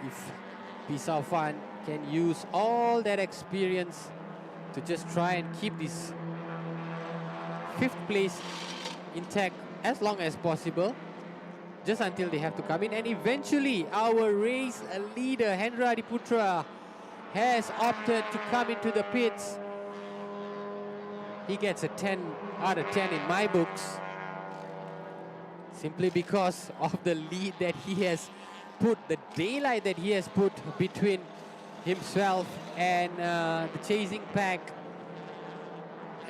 if Pisaufan can use all that experience to just try and keep this 5th place intact as long as possible, just until they have to come in. And eventually our race leader Hendra Adiputra has opted to come into the pits. He gets a 10 out of 10 in my books, simply because of the lead that he has put, the daylight that he has put between himself and the chasing pack.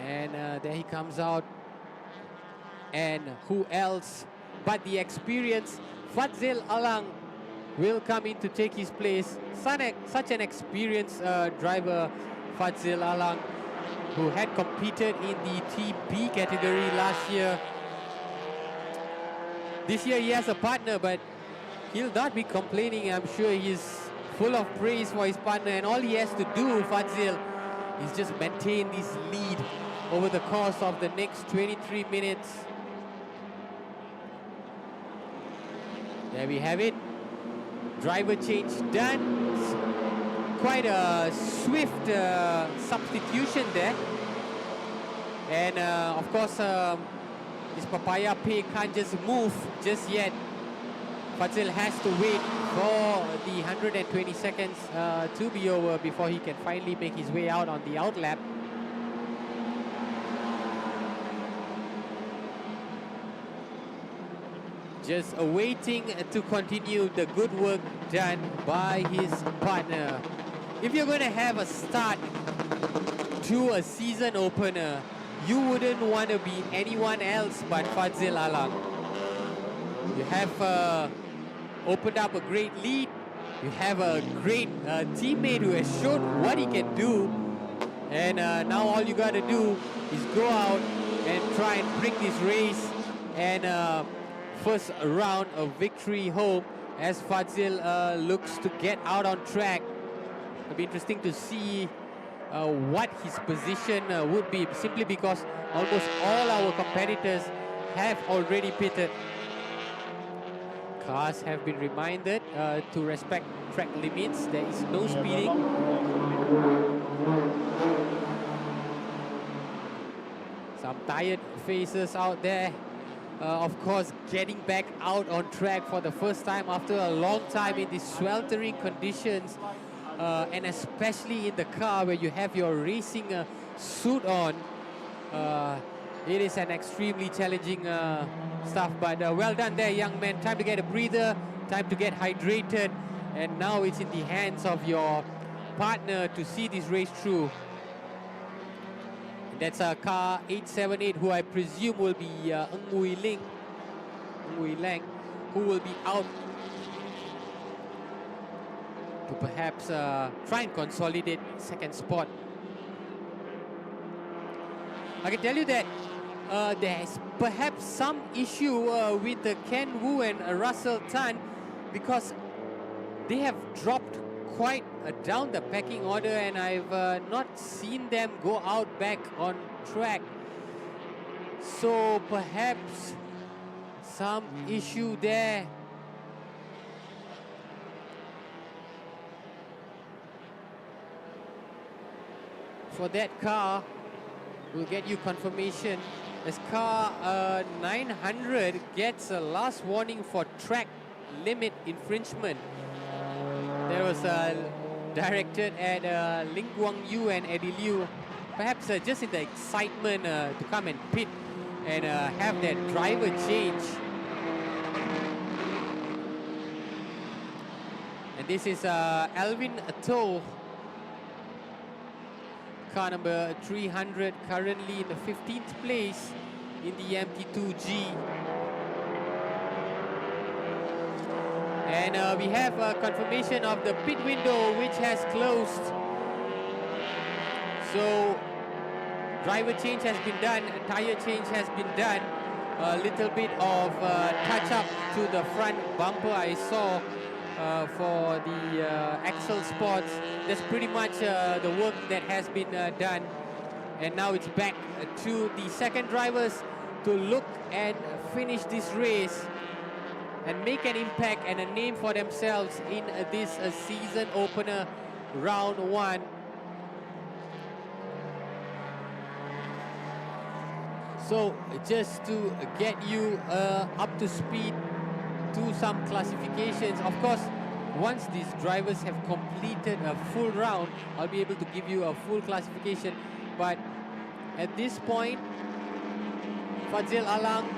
And there he comes out. And who else but the experienced Fadzil Alang will come in to take his place. Such an experienced driver, Fadzil Alang, who had competed in the TB category last year. This year he has a partner, but he'll not be complaining. I'm sure he's full of praise for his partner, and all he has to do, Fadzil, is just maintain this lead over the course of the next 23 minutes. There we have it. Driver change done. Quite a swift substitution there. And of course, this papaya pig can't just move just yet. Fadzil has to wait for the 120 seconds to be over before he can finally make his way out on the outlap. Just awaiting to continue the good work done by his partner. If you're going to have a start to a season opener, you wouldn't want to be anyone else but Fadzil Alang. You have opened up a great lead. You have a great teammate who has shown what he can do. And now all you got to do is go out and try and bring this race and first round of victory home as Fadzil looks to get out on track. It'll be interesting to see what his position would be, simply because almost all our competitors have already pitted. Cars have been reminded to respect track limits. There is no speeding. Some tired faces out there. Of course, getting back out on track for the first time after a long time in these sweltering conditions, and especially in the car where you have your racing suit on. It is an extremely challenging stuff, but well done there, young man. Time to get a breather, time to get hydrated, and now it's in the hands of your partner to see this race through. That's car 878, who I presume will be Ng Ui Lang, who will be out to perhaps try and consolidate second spot. I can tell you that there's perhaps some issue with Ken Wu and Russell Tan, because they have dropped quite down the pecking order, and I've not seen them go out back on track. So perhaps some issue there. For that car, we'll get you confirmation as car 900 gets a last warning for track limit infringement. That was directed at Ling Guang Yu and Eddie Liu. Perhaps just in the excitement to come and pit and have that driver change. And this is Alvin Atoll, car number 300, currently in the 15th place in the MT2G. And we have confirmation of the pit window, which has closed. So driver change has been done, tire change has been done. A little bit of touch up to the front bumper I saw for the axle spots. That's pretty much the work that has been done. And now it's back to the second drivers to look and finish this race. and make an impact and a name for themselves in this season opener round 1. So just to get you up to speed to some classifications, of course, once these drivers have completed a full round, I'll be able to give you a full classification. But at this point, Fadzil Alang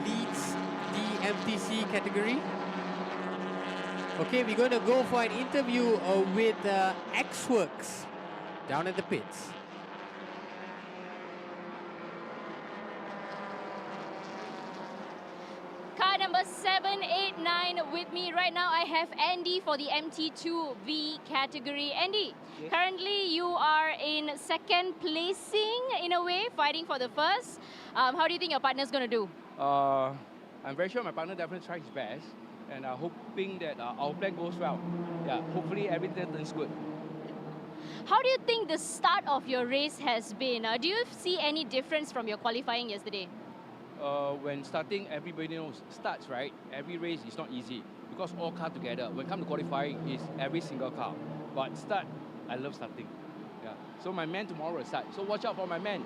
leads the MTC category. Okay, we're going to go for an interview with X-Works down at the pits. Car number 789 with me right now. I have Andy for the MT2V category. Andy, Yes. currently you are in second placing in a way, fighting for the first. How do you think your partner's going to do? I'm very sure my partner definitely tries his best, and hoping that our plan goes well. Yeah, hopefully everything turns good. How do you think the start of your race has been? Do you see any difference from your qualifying yesterday? When starting, everybody knows starts, right? Every race is not easy because all car together. When it comes to qualifying, it's every single car. But start, I love starting. Yeah. So my man tomorrow will start. So watch out for my man.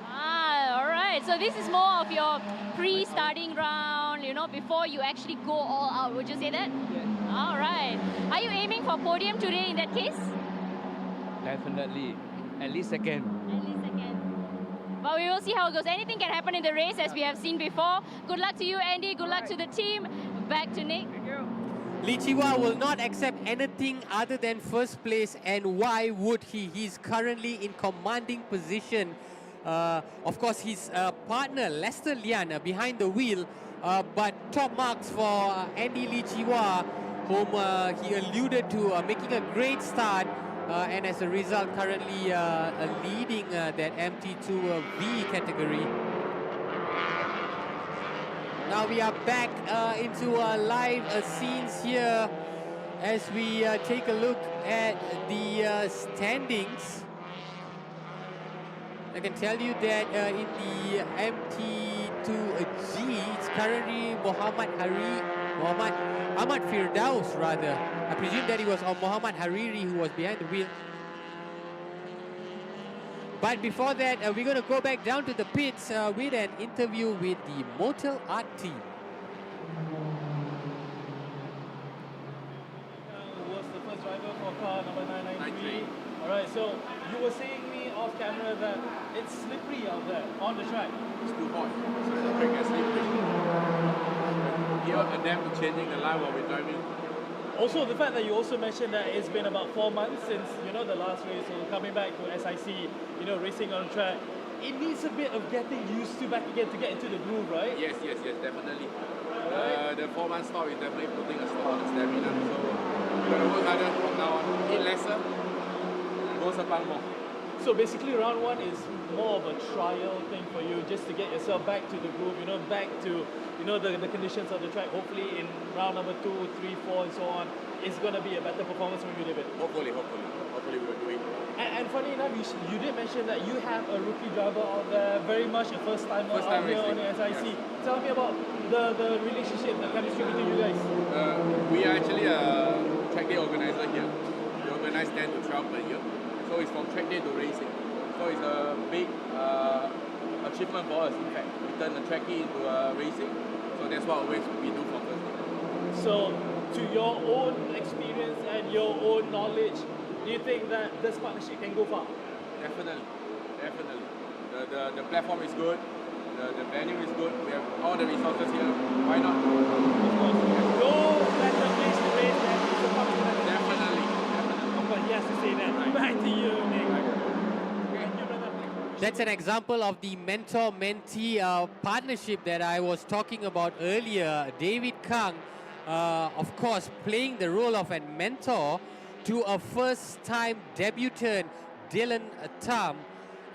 Ah, all right. So this is more of your pre-starting round, you know, before you actually go all out. Would you say that? Yes. All right. Are you aiming for podium today in that case? Definitely. At least second. At least second. But we will see how it goes. Anything can happen in the race, as we have seen before. Good luck to you, Andy. Good luck to the team. Back to Nick. Thank you. Lee Chi-wah will not accept anything other than first place, and why would he? He's currently in commanding position. Of course, his partner Lester Lian behind the wheel, but top marks for Andy Lee Chi-wah, whom he alluded to making a great start, and as a result currently leading that MT2V category. Now we are back into live scenes here as we take a look at the standings. I can tell you that in the MT2G, it's currently Ahmad Firdaus rather. I presume that it was Muhammad Hariri who was behind the wheel. But before that, we're going to go back down to the pits with an interview with the Motel Art team. Was the first driver for car number 993. Alright, so you were saying me off camera that it's slippery out there on the track. It's too hot, so the track gets slippery. You have to adapt to changing the line while we're driving. Also, the fact that you also mentioned that it's been about 4 months since, you know, the last race, so coming back to SIC, you know, racing on the track, it needs a bit of getting used to back again to get into the groove, right? Yes, definitely. The 4 month stop is definitely putting a stop on the stamina, so we're going to work harder from now on. Eat lesser, go Sepang more. So basically round 1 is more of a trial thing for you, just to get yourself back to the groove, you know, back to, you know, the conditions of the track. Hopefully in round number 2, 3, 4 and so on, it's going to be a better performance from you, David. Hopefully we'll do it. And funny enough, you did mention that you have a rookie driver out there, very much a first time out here on the SIC. Yes. Tell me about the relationship, the chemistry between you guys. We are actually a track day organizer here. We organize 10 to 12 per year. So it's from track day to racing. So it's a big achievement for us, in fact. We turn the track day into racing. So that's what always we do for first day. So to your own experience and your own knowledge, do you think that this partnership can go far? Definitely. The platform is good. The venue is good. We have all the resources here. Why not? Of course. No better place to race than the partnership. Definitely. Of course, he has to say that. Right. Back to you, Nick. That's an example of the mentor-mentee partnership that I was talking about earlier. David Kang, of course, playing the role of a mentor to a first-time debutant, Dylan Tam.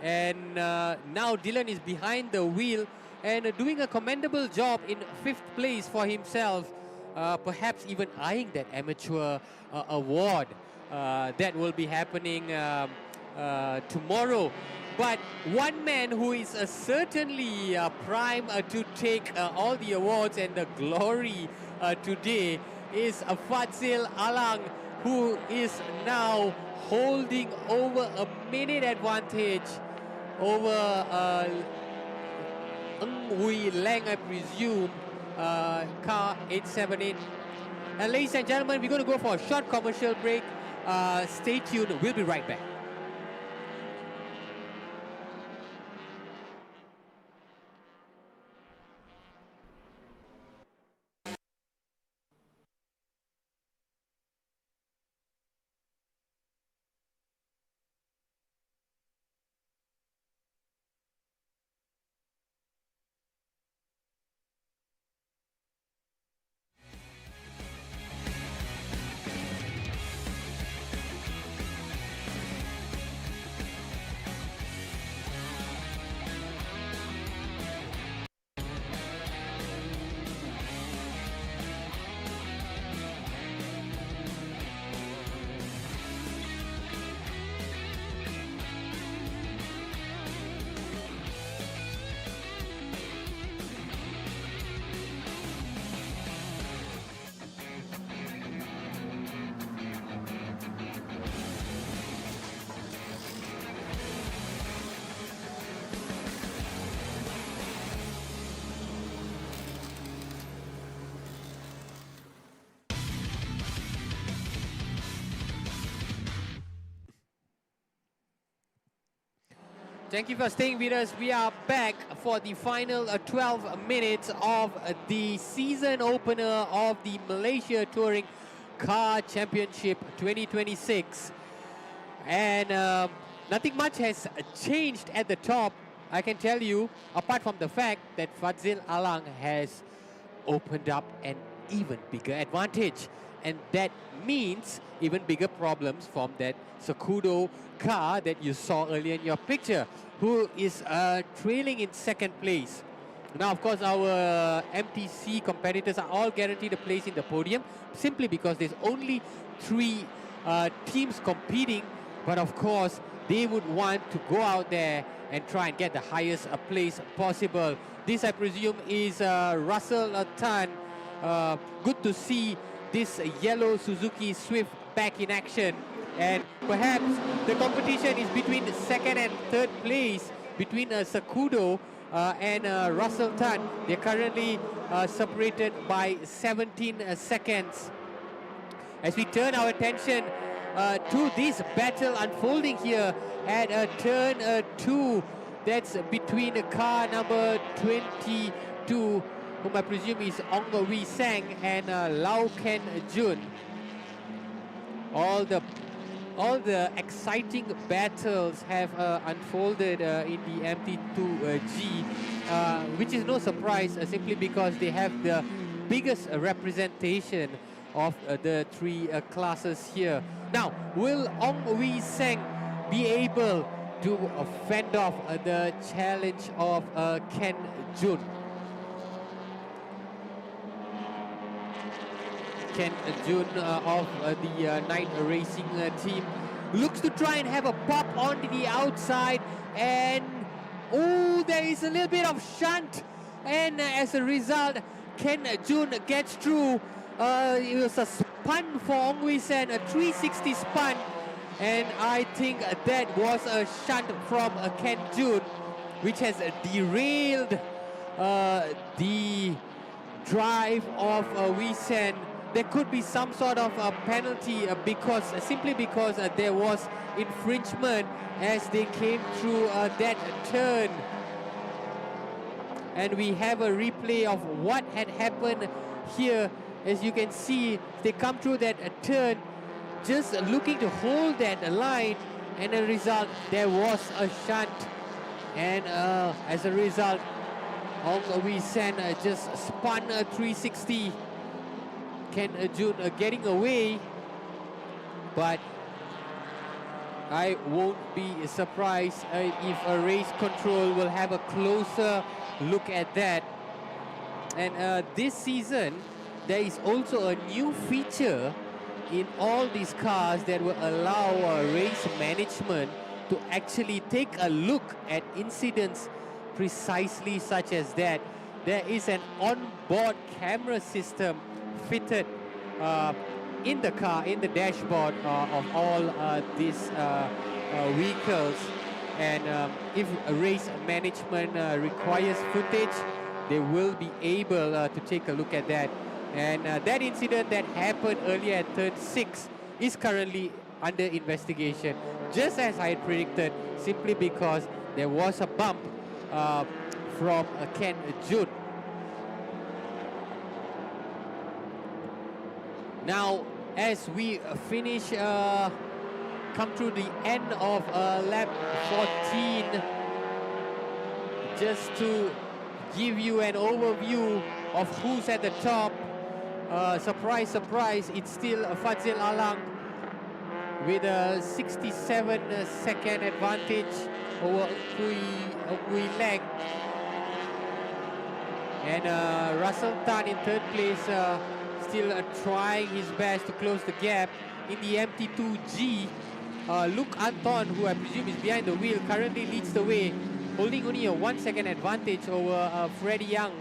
And now Dylan is behind the wheel and doing a commendable job in 5th place for himself, perhaps even eyeing that amateur award that will be happening tomorrow. But one man who is certainly prime to take all the awards and the glory today is Fadzil Alang, who is now holding over a minute advantage over Ng Hui Lang, I presume, car 878. And ladies and gentlemen, we're going to go for a short commercial break. Stay tuned, we'll be right back. Thank you for staying with us. We are back for the final 12 minutes of the season opener of the Malaysia Touring Car Championship 2026. And nothing much has changed at the top, I can tell you, apart from the fact that Fadzil Alang has opened up an even bigger advantage. And that means even bigger problems from that Scudo car that you saw earlier in your picture, who is trailing in second place. Now, of course, our MTC competitors are all guaranteed a place in the podium simply because there's only 3 teams competing. But of course, they would want to go out there and try and get the highest place possible. This, I presume, is Russell Tan. Good to see this yellow Suzuki Swift back in action. And perhaps the competition is between second and third place between Scudo and Russell Tan. They're currently separated by 17 seconds. As we turn our attention to this battle unfolding here at turn 2, that's between car number 22, whom I presume is Ong Wee Sang, and Lau Ken Jun. All the exciting battles have unfolded in the MT2G, which is no surprise simply because they have the biggest representation of the 3 classes here. Now, will Ong Wee Sang be able to fend off the challenge of Ken Jun? Ken Jun of the Night Racing team looks to try and have a pop on the outside, and oh, there is a little bit of shunt, and as a result, Ken Jun gets through. It was a spun for Ong Wee Sang, a 360 spun, and I think that was a shunt from Ken Jun, which has derailed the drive of Wee Sang. There could be some sort of a penalty simply because there was infringement as they came through that turn. And we have a replay of what had happened here. As you can see, they come through that turn just looking to hold that line, and as a result there was a shunt, and as a result Ong Wee Sang just spun a 360. Ken Jun getting away, but I won't be surprised if a race control will have a closer look at that. And this season there is also a new feature in all these cars that will allow race management to actually take a look at incidents precisely such as that. There is an onboard camera system fitted in the car, in the dashboard of all these vehicles. And if a race management requires footage, they will be able to take a look at that. And that incident that happened earlier at turn 6 is currently under investigation, just as I had predicted, simply because there was a bump from Ken Jun. Now, as we finish, come through the end of lap 14, just to give you an overview of who's at the top. Surprise, surprise, it's still Fadzil Alang with a 67-second advantage over Ngui Leng. And Russell Tan in third place, still trying his best to close the gap. In the MT2G, Luke Anton, who I presume is behind the wheel, currently leads the way, holding only a 1-second advantage over Freddie Young.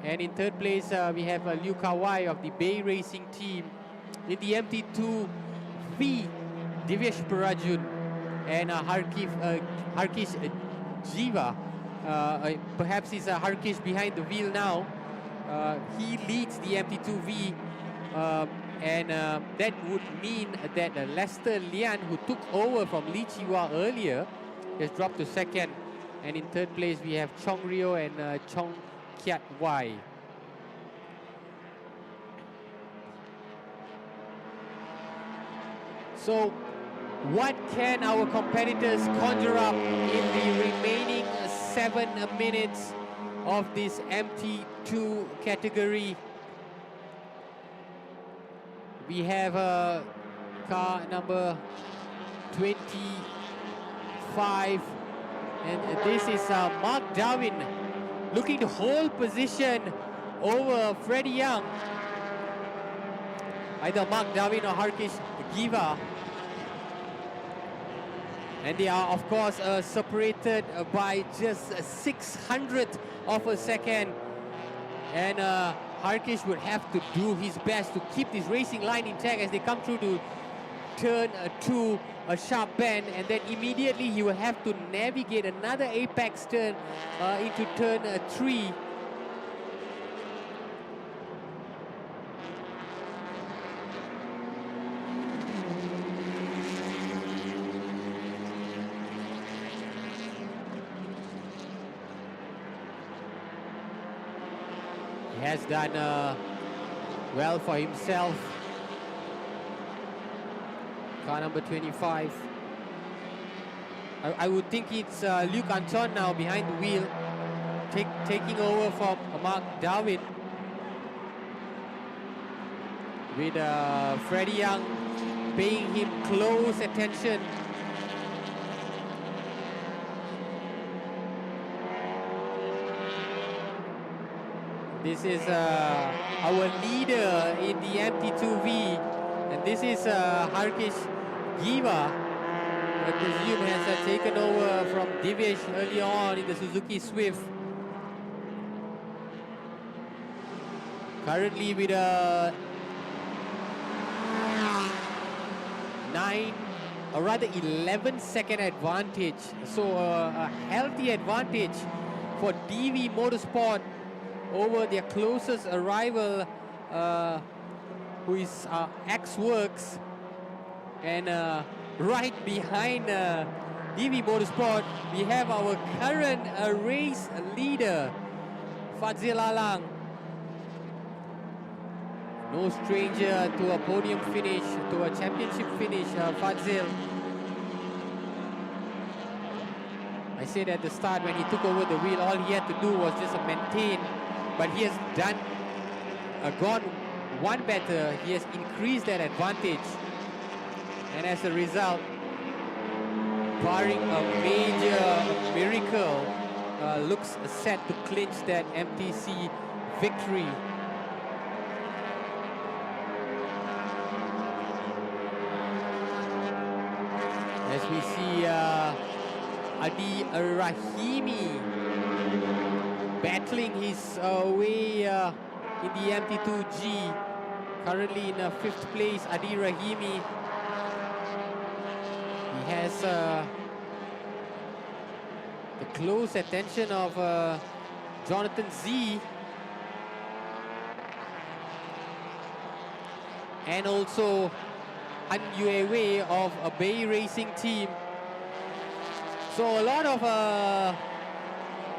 And in third place, we have Liu Kawai of the Bay Racing team. In the MT2V, Divyesh Parajun and Harkish Jiva. Perhaps it's Harkish behind the wheel now. He leads the MT2V, and that would mean that Lester Lian, who took over from Lee Chiwa earlier, has dropped to second. And in third place, we have Chong Rio and Chong Kiat Wai. So, what can our competitors conjure up in the remaining 7 minutes of this MT2 category? We have car number 25, and this is Mark Darwin looking to hold position over Freddie Young. Either Mark Darwin or Harkish Giva. And they are, of course, separated by just 600th of a second. And Harkish would have to do his best to keep this racing line intact as they come through to turn 2, a sharp bend, and then immediately he will have to navigate another apex turn into turn 3. He has done well for himself. Car number 25. I would think it's Luke Anton now behind the wheel, taking over from Mark Darwin, with Freddie Young paying him close attention. This is our leader in the MT2V, and this is Harkish Giva, I presume has taken over from Divyesh early on in the Suzuki Swift. Currently with a 11-second advantage. So a healthy advantage for DV Motorsport over their closest rival, who is X-Works. And right behind DV Motorsport, we have our current race leader, Fadzil Alang. No stranger to a podium finish, to a championship finish, Fadzil. I said at the start, when he took over the wheel, all he had to do was just maintain, but he has gone one better. He has increased that advantage. And as a result, barring a major miracle, looks set to clinch that MTC victory. As we see Adi Rahimi battling his way in the MT2G. Currently in 5th place, Adi Rahimi. He has the close attention of Jonathan Z. And also Han Yue Wei of a Bay Racing team. So a lot of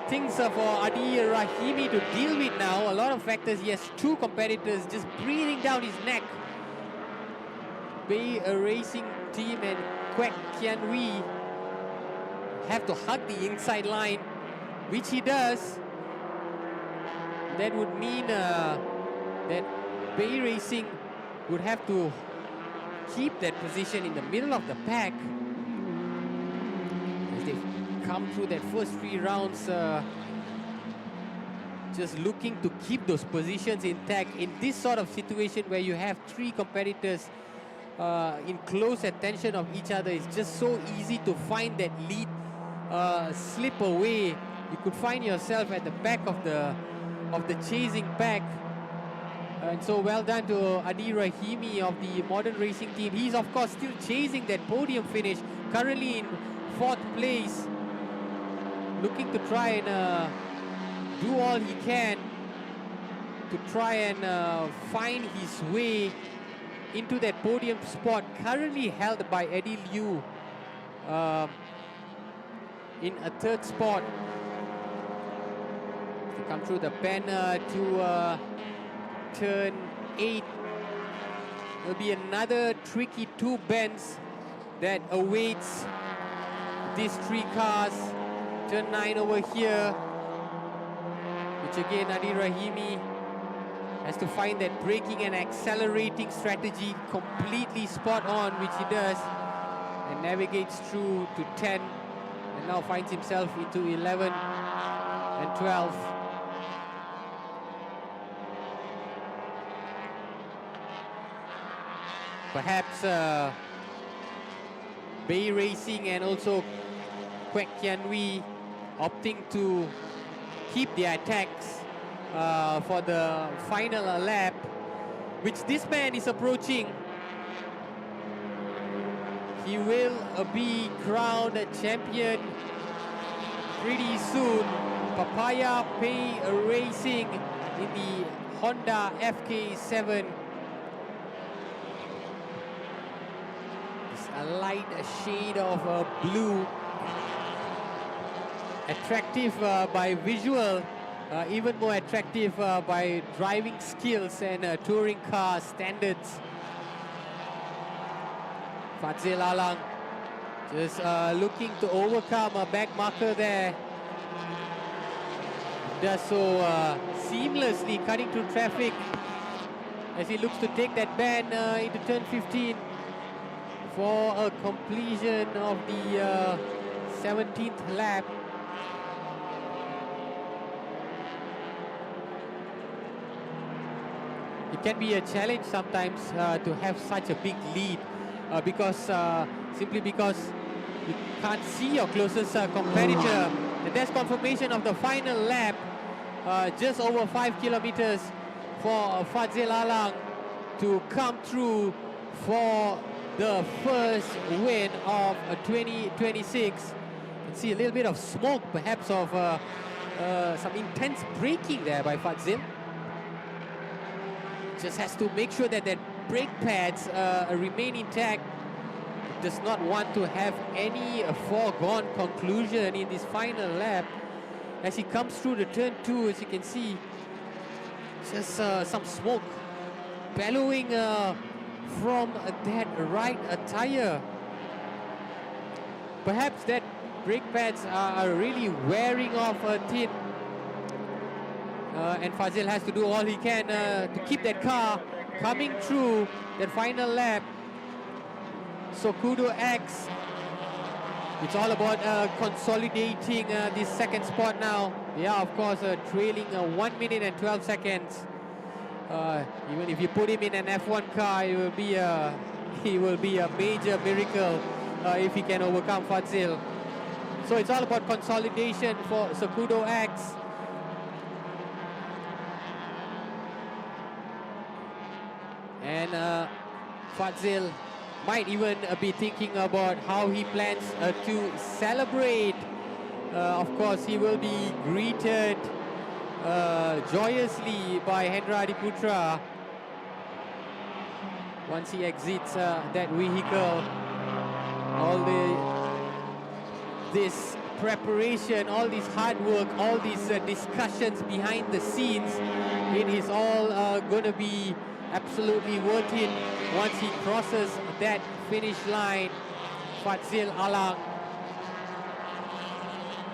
things for Adi Rahimi to deal with now. A lot of factors. He has 2 competitors just breathing down his neck. Bay Racing team and Kwek Kian Wee have to hug the inside line, which he does. That would mean that Bay Racing would have to keep that position in the middle of the pack as they've come through that first 3 rounds just looking to keep those positions intact in this sort of situation where you have 3 competitors in close attention of each other. It's just so easy to find that lead slip away. You could find yourself at the back of the chasing pack. And so well done to Adi Rahimi of the Modern Racing team. He's of course still chasing that podium finish, currently in 4th place, looking to try and do all he can to try and find his way into that podium spot, currently held by Eddie Liu in a 3rd spot. To come through the bend to turn 8. There'll be another tricky 2 bends that awaits these 3 cars. Turn 9 over here, which again Adi Rahimi has to find that braking and accelerating strategy completely spot on, which he does, and navigates through to 10 and now finds himself into 11 and 12. Perhaps Bay Racing and also Kwek Kian Wee opting to keep their attacks for the final lap, which this man is approaching. He will be crowned a champion pretty soon. Papaya Bay Racing in the Honda FK7. A light shade of blue, attractive by visual, even more attractive by driving skills and touring car standards. Fadzil Alang just looking to overcome a back marker there. Does so seamlessly, cutting through traffic as he looks to take that bend into turn 15. For a completion of the 17th lap. It can be a challenge sometimes to have such a big lead simply because you can't see your closest competitor. And there's confirmation of the final lap, just over 5 kilometers for Fadzil Alang to come through for the first win of 2026. You can see a little bit of smoke, perhaps of some intense braking there by Fadzil. Just has to make sure that the brake pads remain intact. Does not want to have any foregone conclusion in this final lap. As he comes through the turn 2, as you can see, just some smoke bellowing from that right tire. Perhaps that brake pads are really wearing off thin. And Fadzil has to do all he can to keep that car coming through that final lap. So Kudo X, it's all about consolidating this second spot now. Yeah, of course, trailing 1 minute and 12 seconds. Even if you put him in an F1 car, it will be a major miracle if he can overcome Fadzil. So it's all about consolidation for Sakudo X. And Fadzil might even be thinking about how he plans to celebrate. Of course, he will be greeted joyously by Hendra Adiputra once he exits that vehicle. All this preparation, all this hard work, all these discussions behind the scenes, it is all going to be absolutely worth it once he crosses that finish line. Fadzil Alang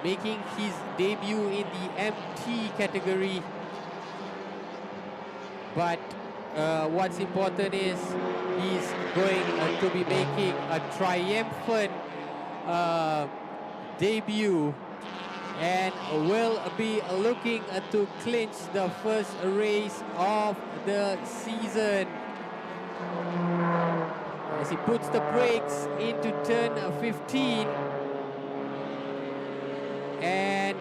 making his debut in the MT category. But what's important is he's going to be making a triumphant debut and will be looking to clinch the first race of the season. As he puts the brakes into turn 15, and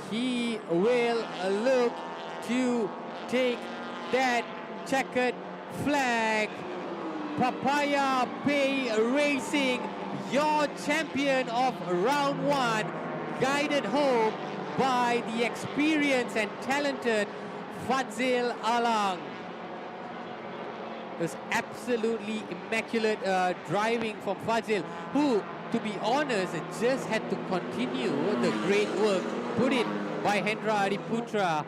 he will look to take that checkered flag. Papaya Pay Racing, your champion of round 1, guided home by the experienced and talented Fadzil Alang. It was absolutely immaculate driving from Fadzil, who, to be honest, just had to continue the great work put in by Hendra Adiputra.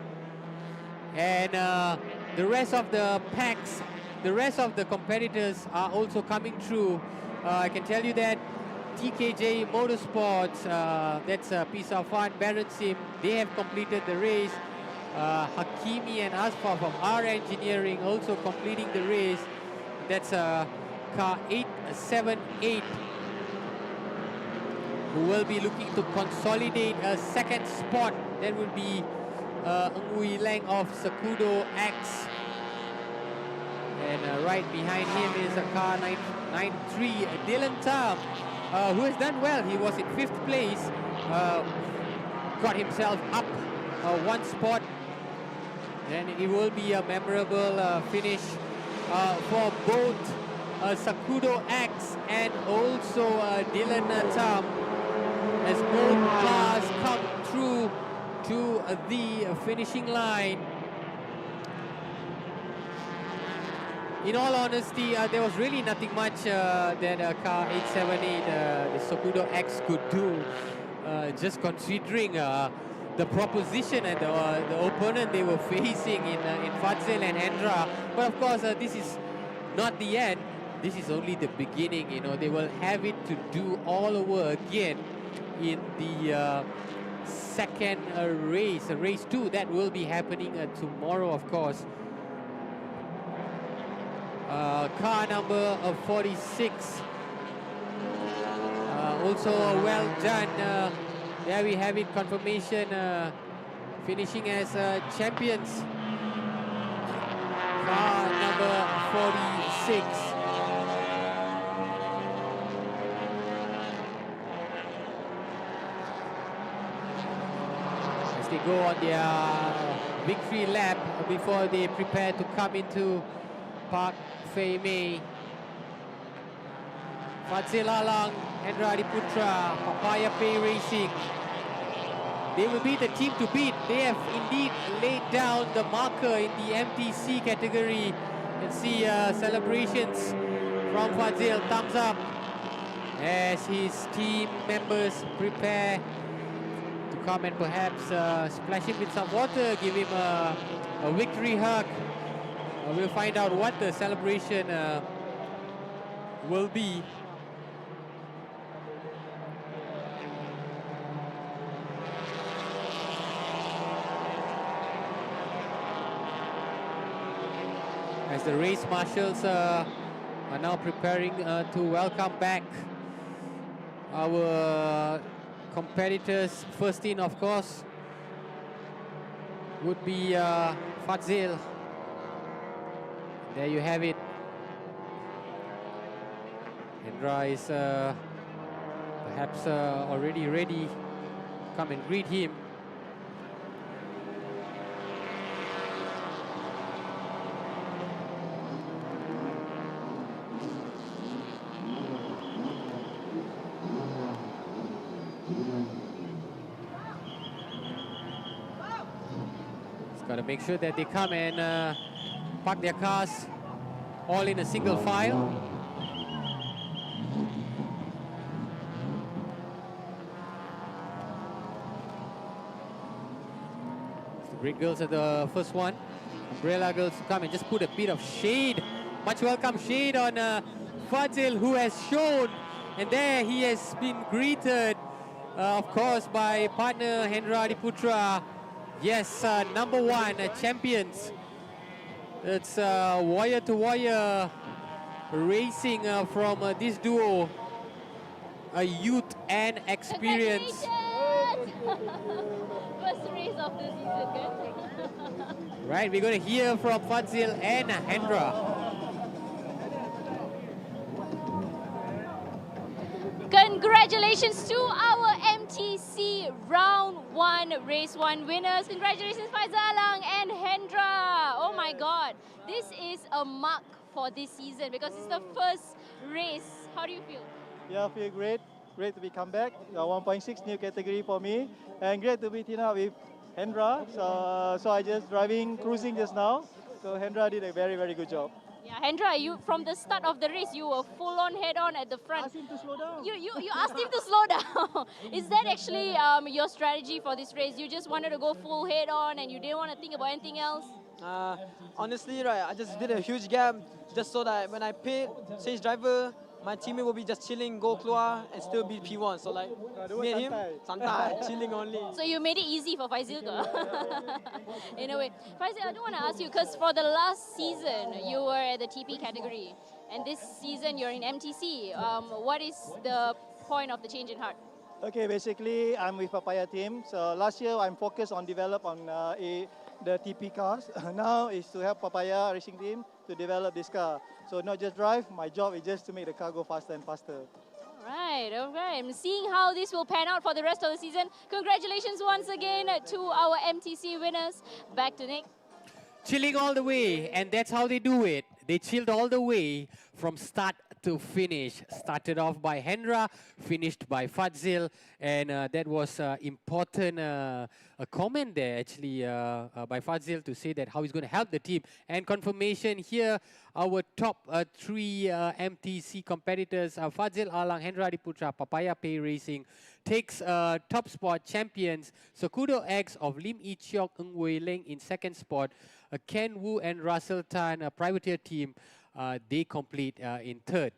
And the rest of the packs, the rest of the competitors are also coming through. I can tell you that TKJ Motorsports, that's a piece of fun, Baron Sim, they have completed the race. Hakimi and Asfa from R Engineering also completing the race. That's car 878, who will be looking to consolidate a second spot. That will be Ngui Lang of Sakudo X. And right behind him is a car 993, Dylan Tam, who has done well. He was in 5th place, got himself up one spot, and it will be a memorable finish for both Sakudo X and also Dylan Tam, as both cars come through to the finishing line. In all honesty, there was really nothing much that car 878, the Sakudo X, could do, just considering the proposition and the opponent they were facing in Fadzil and Hendra. But of course, this is not the end. This is only the beginning. You know, they will have it to do all over again in the second race, race 2, that will be happening tomorrow, of course. Car number 46, also well done. There we have it, confirmation, finishing as champions. Car number 46. As they go on their victory lap before they prepare to come into Park Fei Mei. Fadzil Alang, Hendra Adiputra, Papaya Pay Racing. They will be the team to beat. They have indeed laid down the marker in the MTC category. You can see celebrations from Fadzil, thumbs up, as his team members prepare to come and perhaps splash him with some water, give him a victory hug. We'll find out what the celebration will be. As the race marshals are now preparing to welcome back our competitors. First in, of course, would be Fadzil. There you have it. Hendra is perhaps already ready. Come and greet him. Got to make sure that they come and park their cars all in a single file. The Great Girls are the first one. Umbrella Girls come and just put a bit of shade. Much welcome shade on Fazil, who has shown. And there he has been greeted, of course, by partner Hendra Adiputra. Yes, number one champions. It's wire to wire racing from this duo. A youth and experience. First race of the season, good. Right, we're going to hear from Fazil and Hendra. Congratulations to our MTC Round 1 Race 1 winners. Congratulations Faizalang and Hendra. Oh my God, this is a mark for this season because it's the first race. How do you feel? Yeah, I feel great. Great to be come back. 1.6 new category for me. And great to be teamed up with Hendra. So I just cruising just now. So Hendra did a very, very good job. Yeah, Hendra, you from the start of the race, you were full on head on at the front. Ask him to slow down. You asked him to slow down. Is that actually your strategy for this race? You just wanted to go full head on and you didn't want to think about anything else? Honestly, right, I just did a huge gap just so that when I pit, change driver, my teammate will be just chilling, go keluar, and still be P1. So like, me and him, santai, chilling only. So you made it easy for Faizil in a way. Faizil, I do want to ask you, because for the last season, you were at the TP category, and this season you're in MTC. What is the point of the change in heart? Okay, basically I'm with Papaya team. So last year I'm focused on develop on the TP cars. Now is to help Papaya racing team to develop this car. So not just drive, my job is just to make the car go faster and faster. All right. I'm seeing how this will pan out for the rest of the season. Congratulations once again to our MTC winners. Back to Nick. Chilling all the way, and that's how they do it. They chilled all the way from start to finish. Started off by Hendra, finished by Fazil, and that was important a comment there actually by Fazil to say that how he's going to help the team. And confirmation here, our top three MTC competitors are Fazil Alang, Hendra Adiputra, Papaya Pay Racing, takes top spot champions Sekudo X of Lim Ee Cheok, Ng Wei Leng in second spot, Ken Wu and Russell Tan, a privateer team, they complete in third.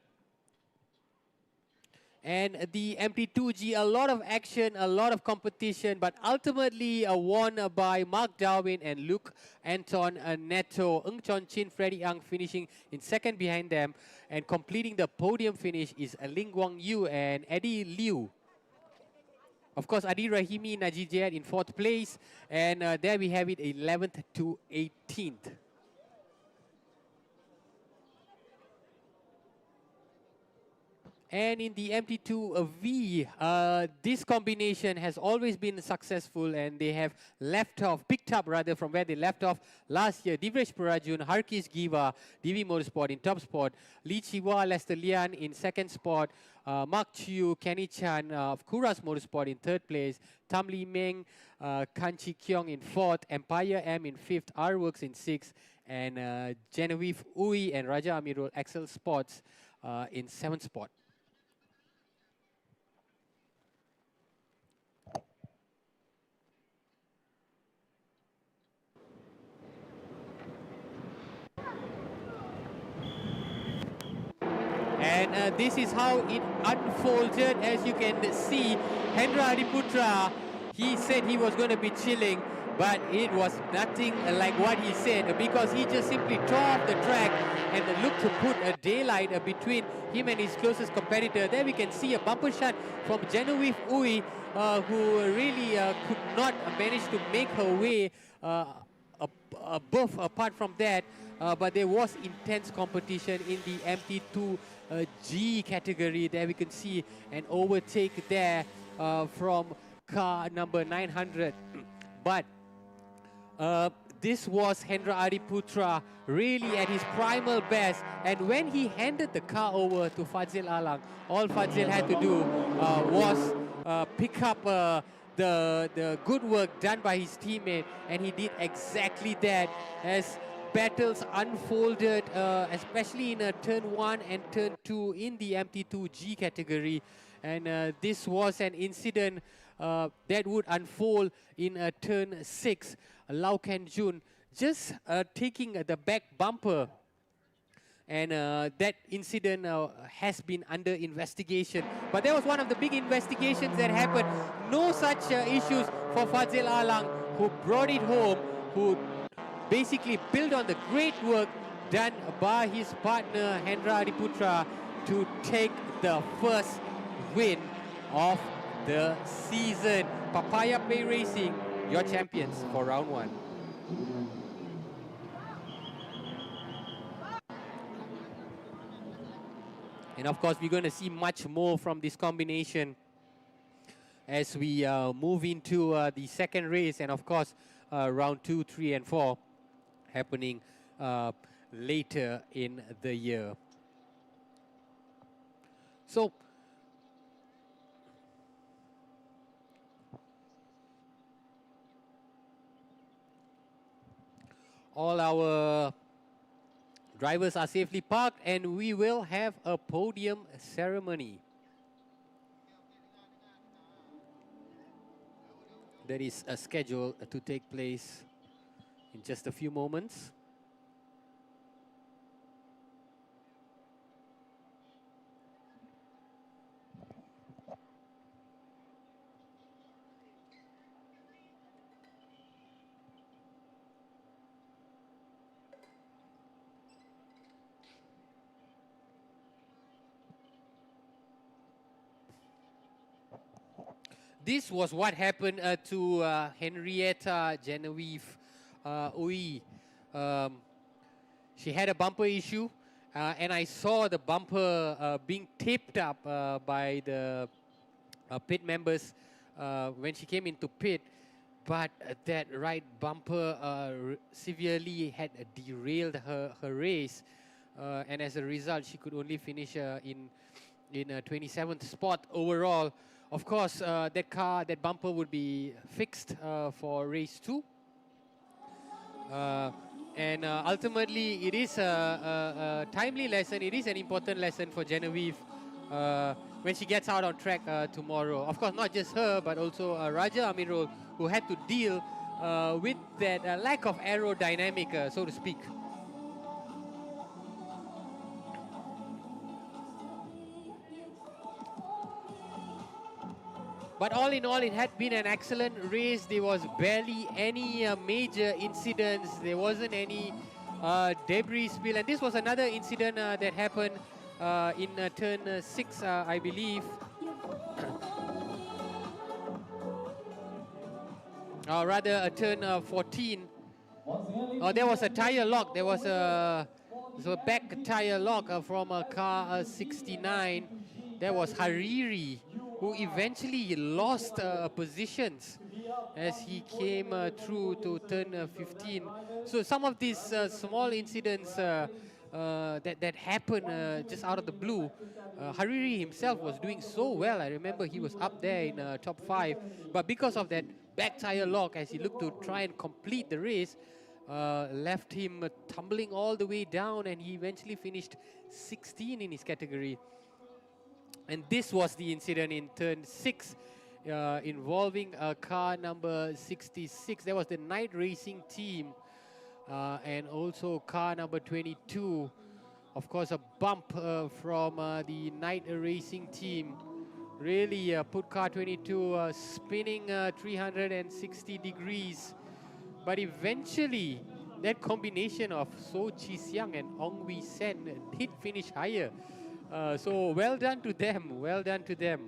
And the MT2G, a lot of action, a lot of competition, but ultimately won by Mark Darwin and Luke Anton Neto. Ng Chon Chin, Freddie Ang finishing in second behind them, and completing the podium finish is Ling Guang Yu and Eddie Liu. Of course, Adi Rahimi, Najib Jayad in fourth place, and there we have it, 11th to 18th. And in the MT2V, this combination has always been successful, and they have picked up from where they left off last year. Divresh Purajun, Harkis Giva, Divi Motorsport in top spot, Lee Chiwa, Lester Lian in second spot, Mark Chiu, Kenny Chan of Kuras Motorsport in third place, Tam Lee Meng, Kan Chi Kyong in fourth, Empire M in fifth, R-Works in sixth, and Genevieve Ui and Raja Amirul Excel Sports in seventh spot. And this is how it unfolded. As you can see, Hendra Adiputra, he said he was going to be chilling, but it was nothing like what he said, because he just simply tore off the track and looked to put a daylight between him and his closest competitor. There we can see a bumper shot from Genevieve Ui, who really could not manage to make her way apart from that, but there was intense competition in the MT2G category. There we can see an overtake there from car number 900. But this was Hendra Adiputra really at his primal best, and when he handed the car over to Fadzil Alang, all Fadzil had to do was pick up the good work done by his teammate, and he did exactly that as battles unfolded, especially in turn 1 and turn 2 in the MT2G category. And this was an incident that would unfold in turn 6. Lau Ken Jun just taking the back bumper, and that incident has been under investigation. But that was one of the big investigations that happened. No such issues for Fadzil Alang, who brought it home, who basically built on the great work done by his partner Hendra Adiputra to take the first win of the season. Papaya Play Racing, your champions for round 1. And of course, we're going to see much more from this combination as we move into the second race, and of course, round 2, 3, and 4 happening later in the year. So, all our drivers are safely parked, and we will have a podium ceremony. That is scheduled to take place in just a few moments. This was what happened to Henrietta Genevieve Ui. She had a bumper issue, and I saw the bumper being taped up by the pit members when she came into pit. But that right bumper severely had derailed her race, and as a result, she could only finish in 27th spot overall. Of course, that bumper would be fixed for race 2. And ultimately, it is a timely lesson. It is an important lesson for Genevieve when she gets out on track tomorrow. Of course, not just her, but also Raja Amirul, who had to deal with that lack of aerodynamic, so to speak. But all in all, it had been an excellent race. There was barely any major incidents. There wasn't any debris spill. And this was another incident that happened in turn 6, I believe. Or rather, turn 14. There was a tire lock. There was a back tire lock from car 69. There was Hariri, who eventually lost positions as he came through to turn 15. So some of these small incidents that happened just out of the blue. Hariri himself was doing so well. I remember he was up there in top 5. But because of that back tire lock, as he looked to try and complete the race, left him tumbling all the way down, and he eventually finished 16 in his category. And this was the incident in turn 6 involving car number 66. That was the night racing team and also car number 22. Of course, a bump from the night racing team really put car 22 spinning 360 degrees. But eventually, that combination of So Chi Siang and Ong Wee Sen did finish higher. So well done to them, well done to them.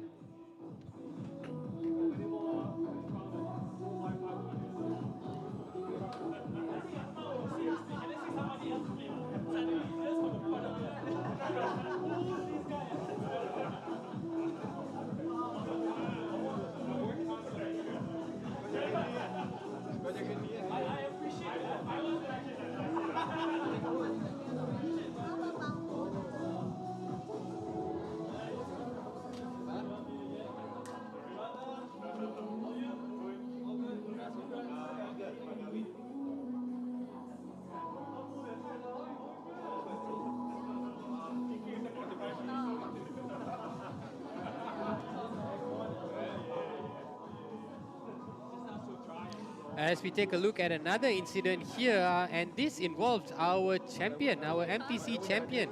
as we take a look at another incident here, and this involves our champion, our MTC champion,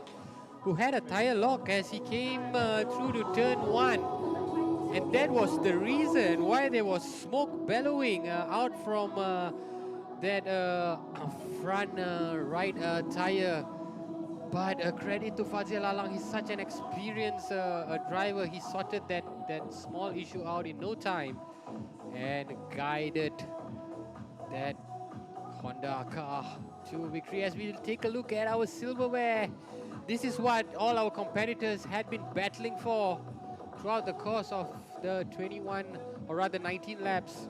who had a tire lock as he came through to turn 1. And that was the reason why there was smoke bellowing out from that front right tire. But credit to Fazil Alang, he's such an experienced driver. He sorted that small issue out in no time and guided that Honda car to victory. As we take a look at our silverware, this is what all our competitors had been battling for throughout the course of the 21 or rather 19 laps.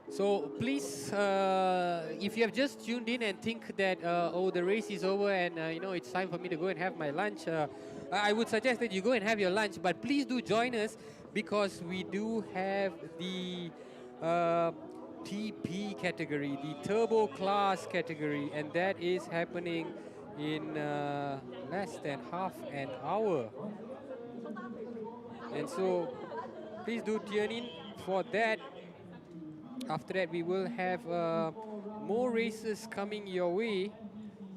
So please, if you have just tuned in and think that oh, the race is over and it's time for me to go and have my lunch, I would suggest that you go and have your lunch. But please do join us because we do have the TP category, the turbo class category, and that is happening in less than half an hour. And so please do tune in for that. After that, we will have more races coming your way.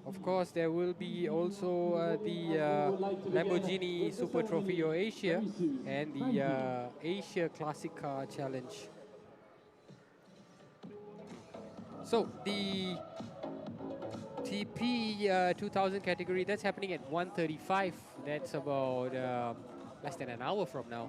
Of course, there will be also the Lamborghini Super Trophy of Asia and the Asia Classic Car Challenge. So the TP 2000 category, that's happening at 1:35. That's about less than an hour from now.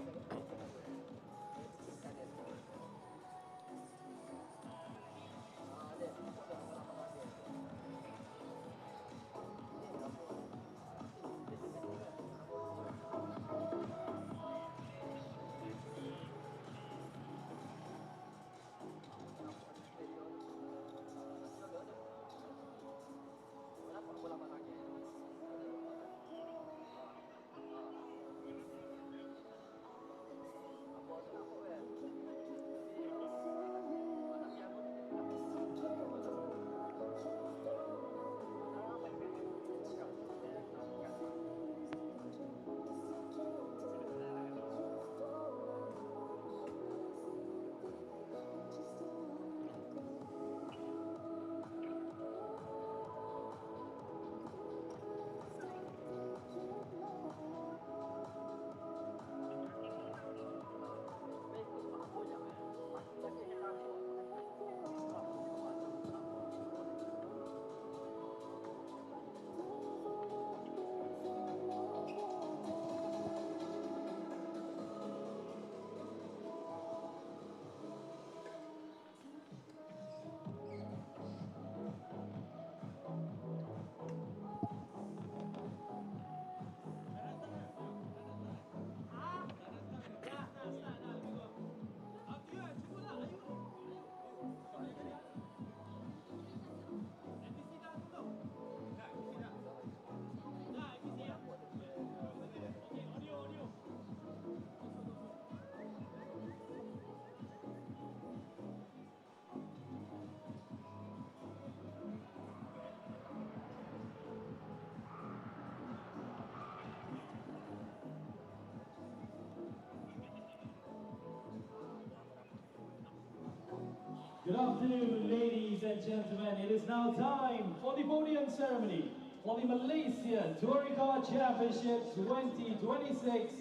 Good afternoon, ladies and gentlemen. It is now time for the podium ceremony for the Malaysia Touring Car Championship 2026,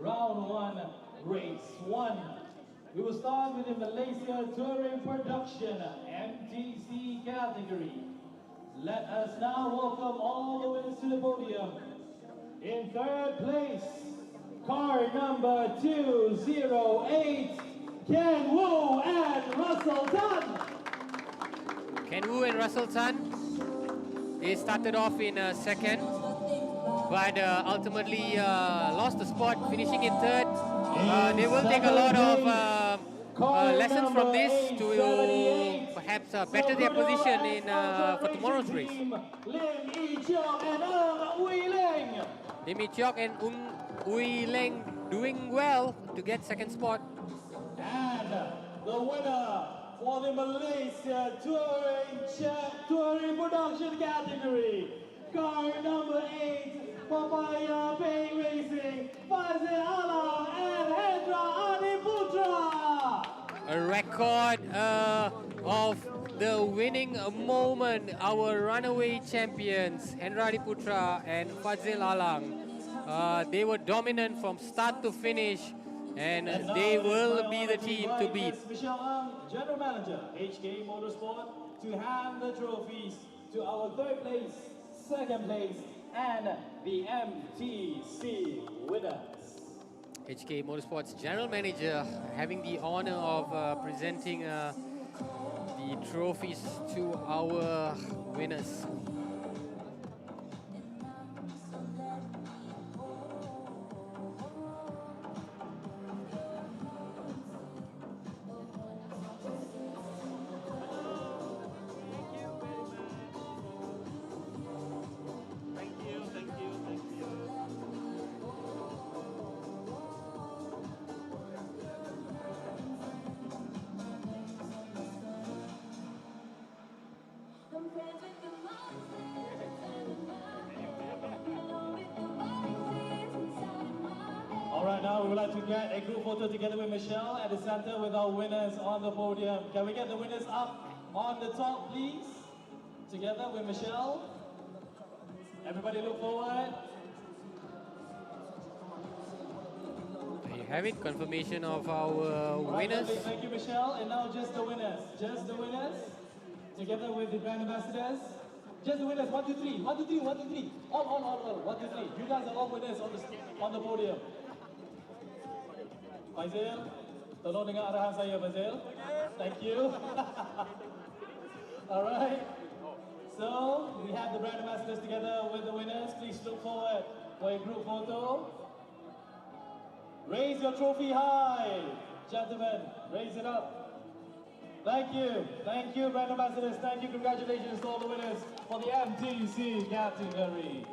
Round 1, Race 1. We will start with the Malaysia Touring Production MTC category. Let us now welcome all the winners to the podium. In third place, car number 208. Ken Wu and Russell Tan. Ken Wu and Russell Tan, they started off in second, but ultimately lost the spot, finishing in third. They will take a lot of lessons from this to perhaps better their position in for tomorrow's race. Lim Yi Cheok and Ui Leng doing well to get second spot. And the winner for the Malaysia Touring Production category. Car number 8, Papaya Bay Racing, Fazil Alam and Hendra Adiputra. A record of the winning moment. Our runaway champions, Hendra Adiputra and Fazil Alang. They were dominant from start to finish, and they will be the team to beat. Michelle Ang, General Manager, HK Motorsport, to hand the trophies to our third place, second place, and the MTC winners. HK Motorsports General Manager having the honor of presenting the trophies to our winners. All right, now we would like to get a group photo together with Michelle at the center with our winners on the podium. Can we get the winners up on the top, please? Together with Michelle. Everybody look forward. There you have it, confirmation of our winners. Right, thank you, Michelle. And now just the winners. Just the winners. Together with the brand ambassadors. Just the winners. 1, 2, 3. 1, 2, 3. 1, 2, 3. All. 1, 2, 3. You guys are all winners on the podium. Faizil, tolong dengar arahan saya, Faizil. Thank you. All right. So we have the brand ambassadors together with the winners. Please look forward for a group photo. Raise your trophy high, gentlemen. Raise it up. Thank you, brand ambassadors. Thank you, congratulations to all the winners for the MTC category.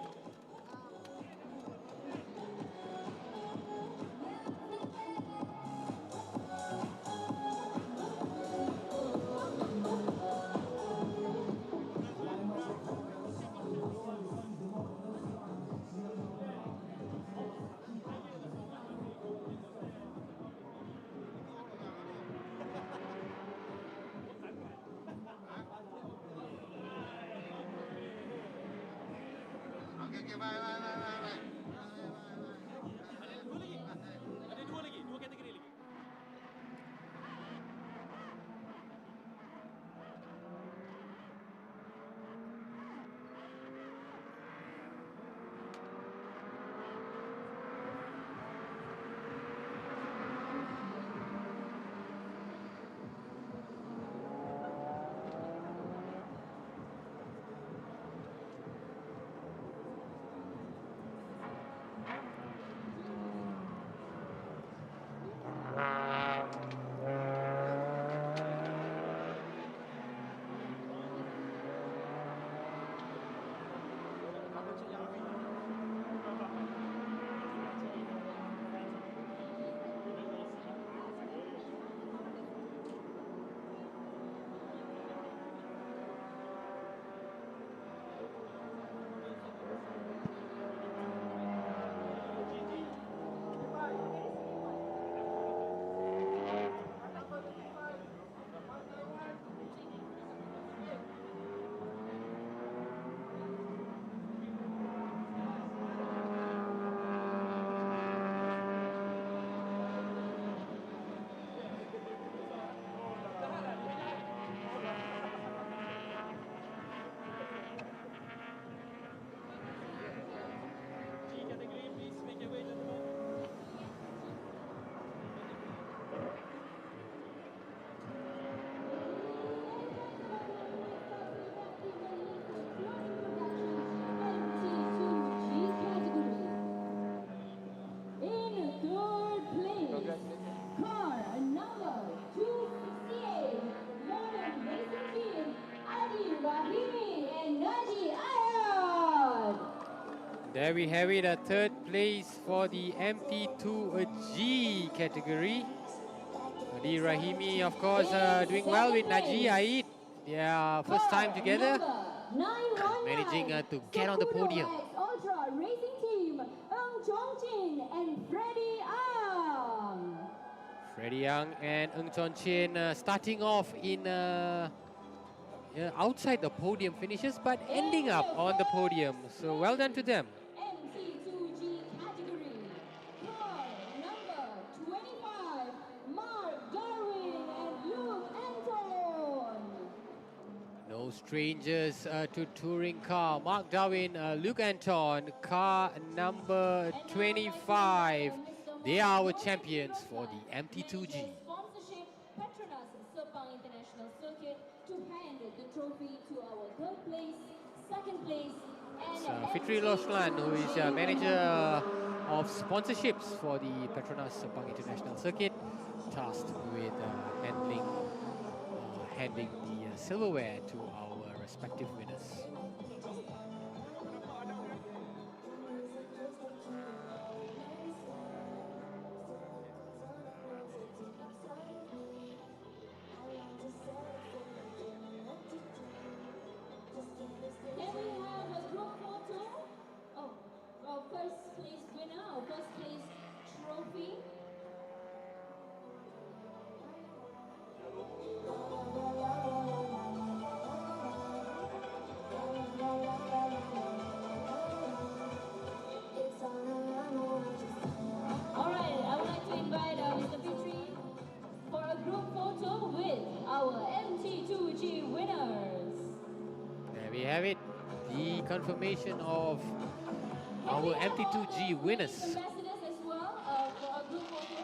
There we have it, a third place for the MT2G category. Adi Rahimi, of course, doing well with Naji Aid. Yeah, first time together, managing to get on the podium. Ultra Racing Team, Chongqing and Freddie Ang. Freddie Young and Ng Chon Chin starting off in outside the podium finishes, but ending up on the podium. So well done to them. MT2G category, car number 25, Mark Darwin and Luke Anton. No strangers to touring car. Mark Darwin, Luke Anton, car number 25. They are our champions for the MT2G. Sponsorship Petronas Sepang International Circuit to hand the trophy to our third place, second place, and Fitri Loslan, who is manager of sponsorships for the Petronas Sepang International Circuit, tasked with handing the silverware to our respective winners. Can we have a group photo? Oh, our first place winner, our first place trophy. All right, I would like to invite Mr. Fitri for a group photo with our MT2G winners. There we have it, the confirmation of our MT2G winners. Ambassadors as well for a group photo.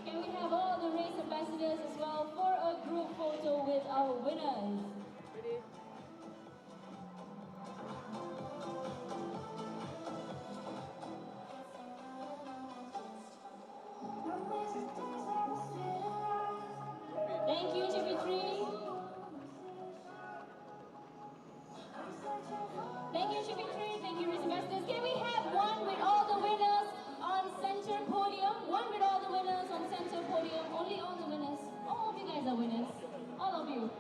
Can we have all the race ambassadors as well for a group photo with our winners? Thank you, Chipitri. Thank you, Chipitri. Thank you, race ambassadors. Can we have one with all the winners on center podium? One with all the winners on center podium. Only all the winners. All of you guys are winners. All of you.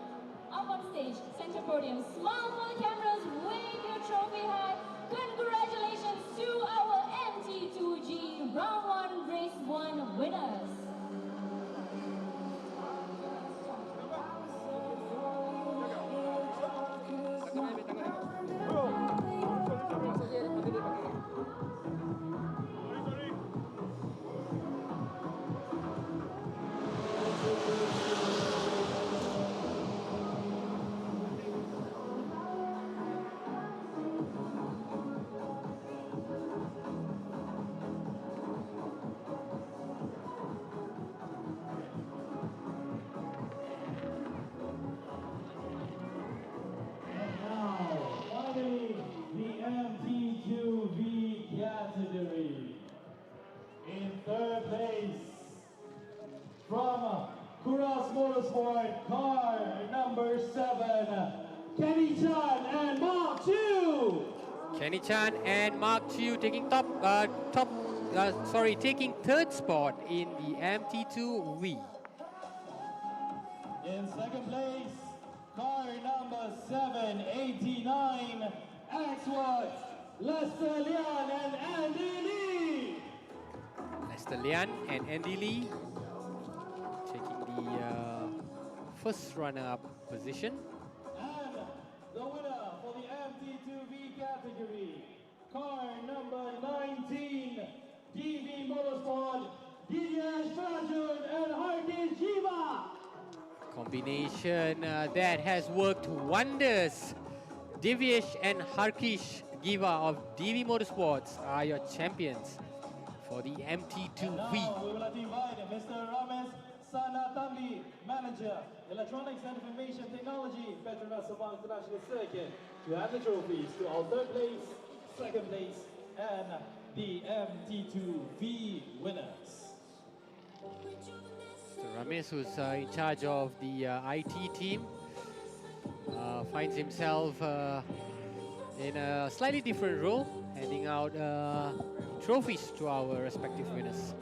Up on stage, center podium. Smile for the cameras. Wave your trophy high. Congratulations to our MT2G Round 1 Race 1 winners. Finally, the MT2V category. In third place, from Kuras Motorsport, car number 7, Kenny Chan and Mark Chu. Kenny Chan and Mark Chiu taking taking third spot in the MT2V. In second place, car number 789, Axworth, Lester Lian and Andy Lee. Lester Lian and Andy Lee taking the first runner-up position. And the winner for the MT2V category, car number 19, DV Motorsport, Dinesh Rajun and Hardish Jiva. Combination that has worked wonders. Divyesh and Harkish Giva of DV Motorsports are your champions for the MT2V. Now we would like to invite Mr. Ramesh Sanatambi, Manager, Electronics and Information Technology, Petronas Sepang International Circuit, to hand the trophies to our third place, second place, and the MT2V winners. So Ramesh, who's in charge of the IT team, finds himself in a slightly different role, handing out trophies to our respective winners.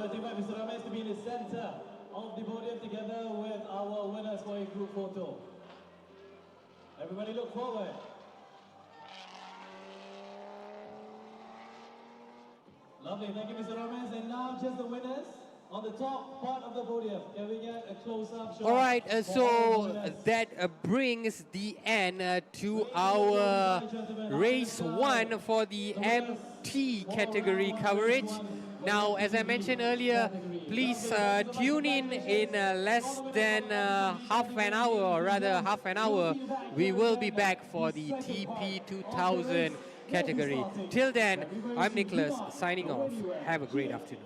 let's invite Mr. Ramesh to be in the center of the podium together with our winners for a group photo. Everybody look forward. Lovely, thank you, Mr. Ramesh. And now just the winners on the top part of the podium. Can we get a close-up shot? All right, for all so the winners? that brings the end to our race 1 for the MT category coverage. Now, as I mentioned earlier, please tune in less than half an hour, or rather half an hour. We will be back for the TP2000 category. Till then, I'm Nicholas, signing off. Have a great afternoon.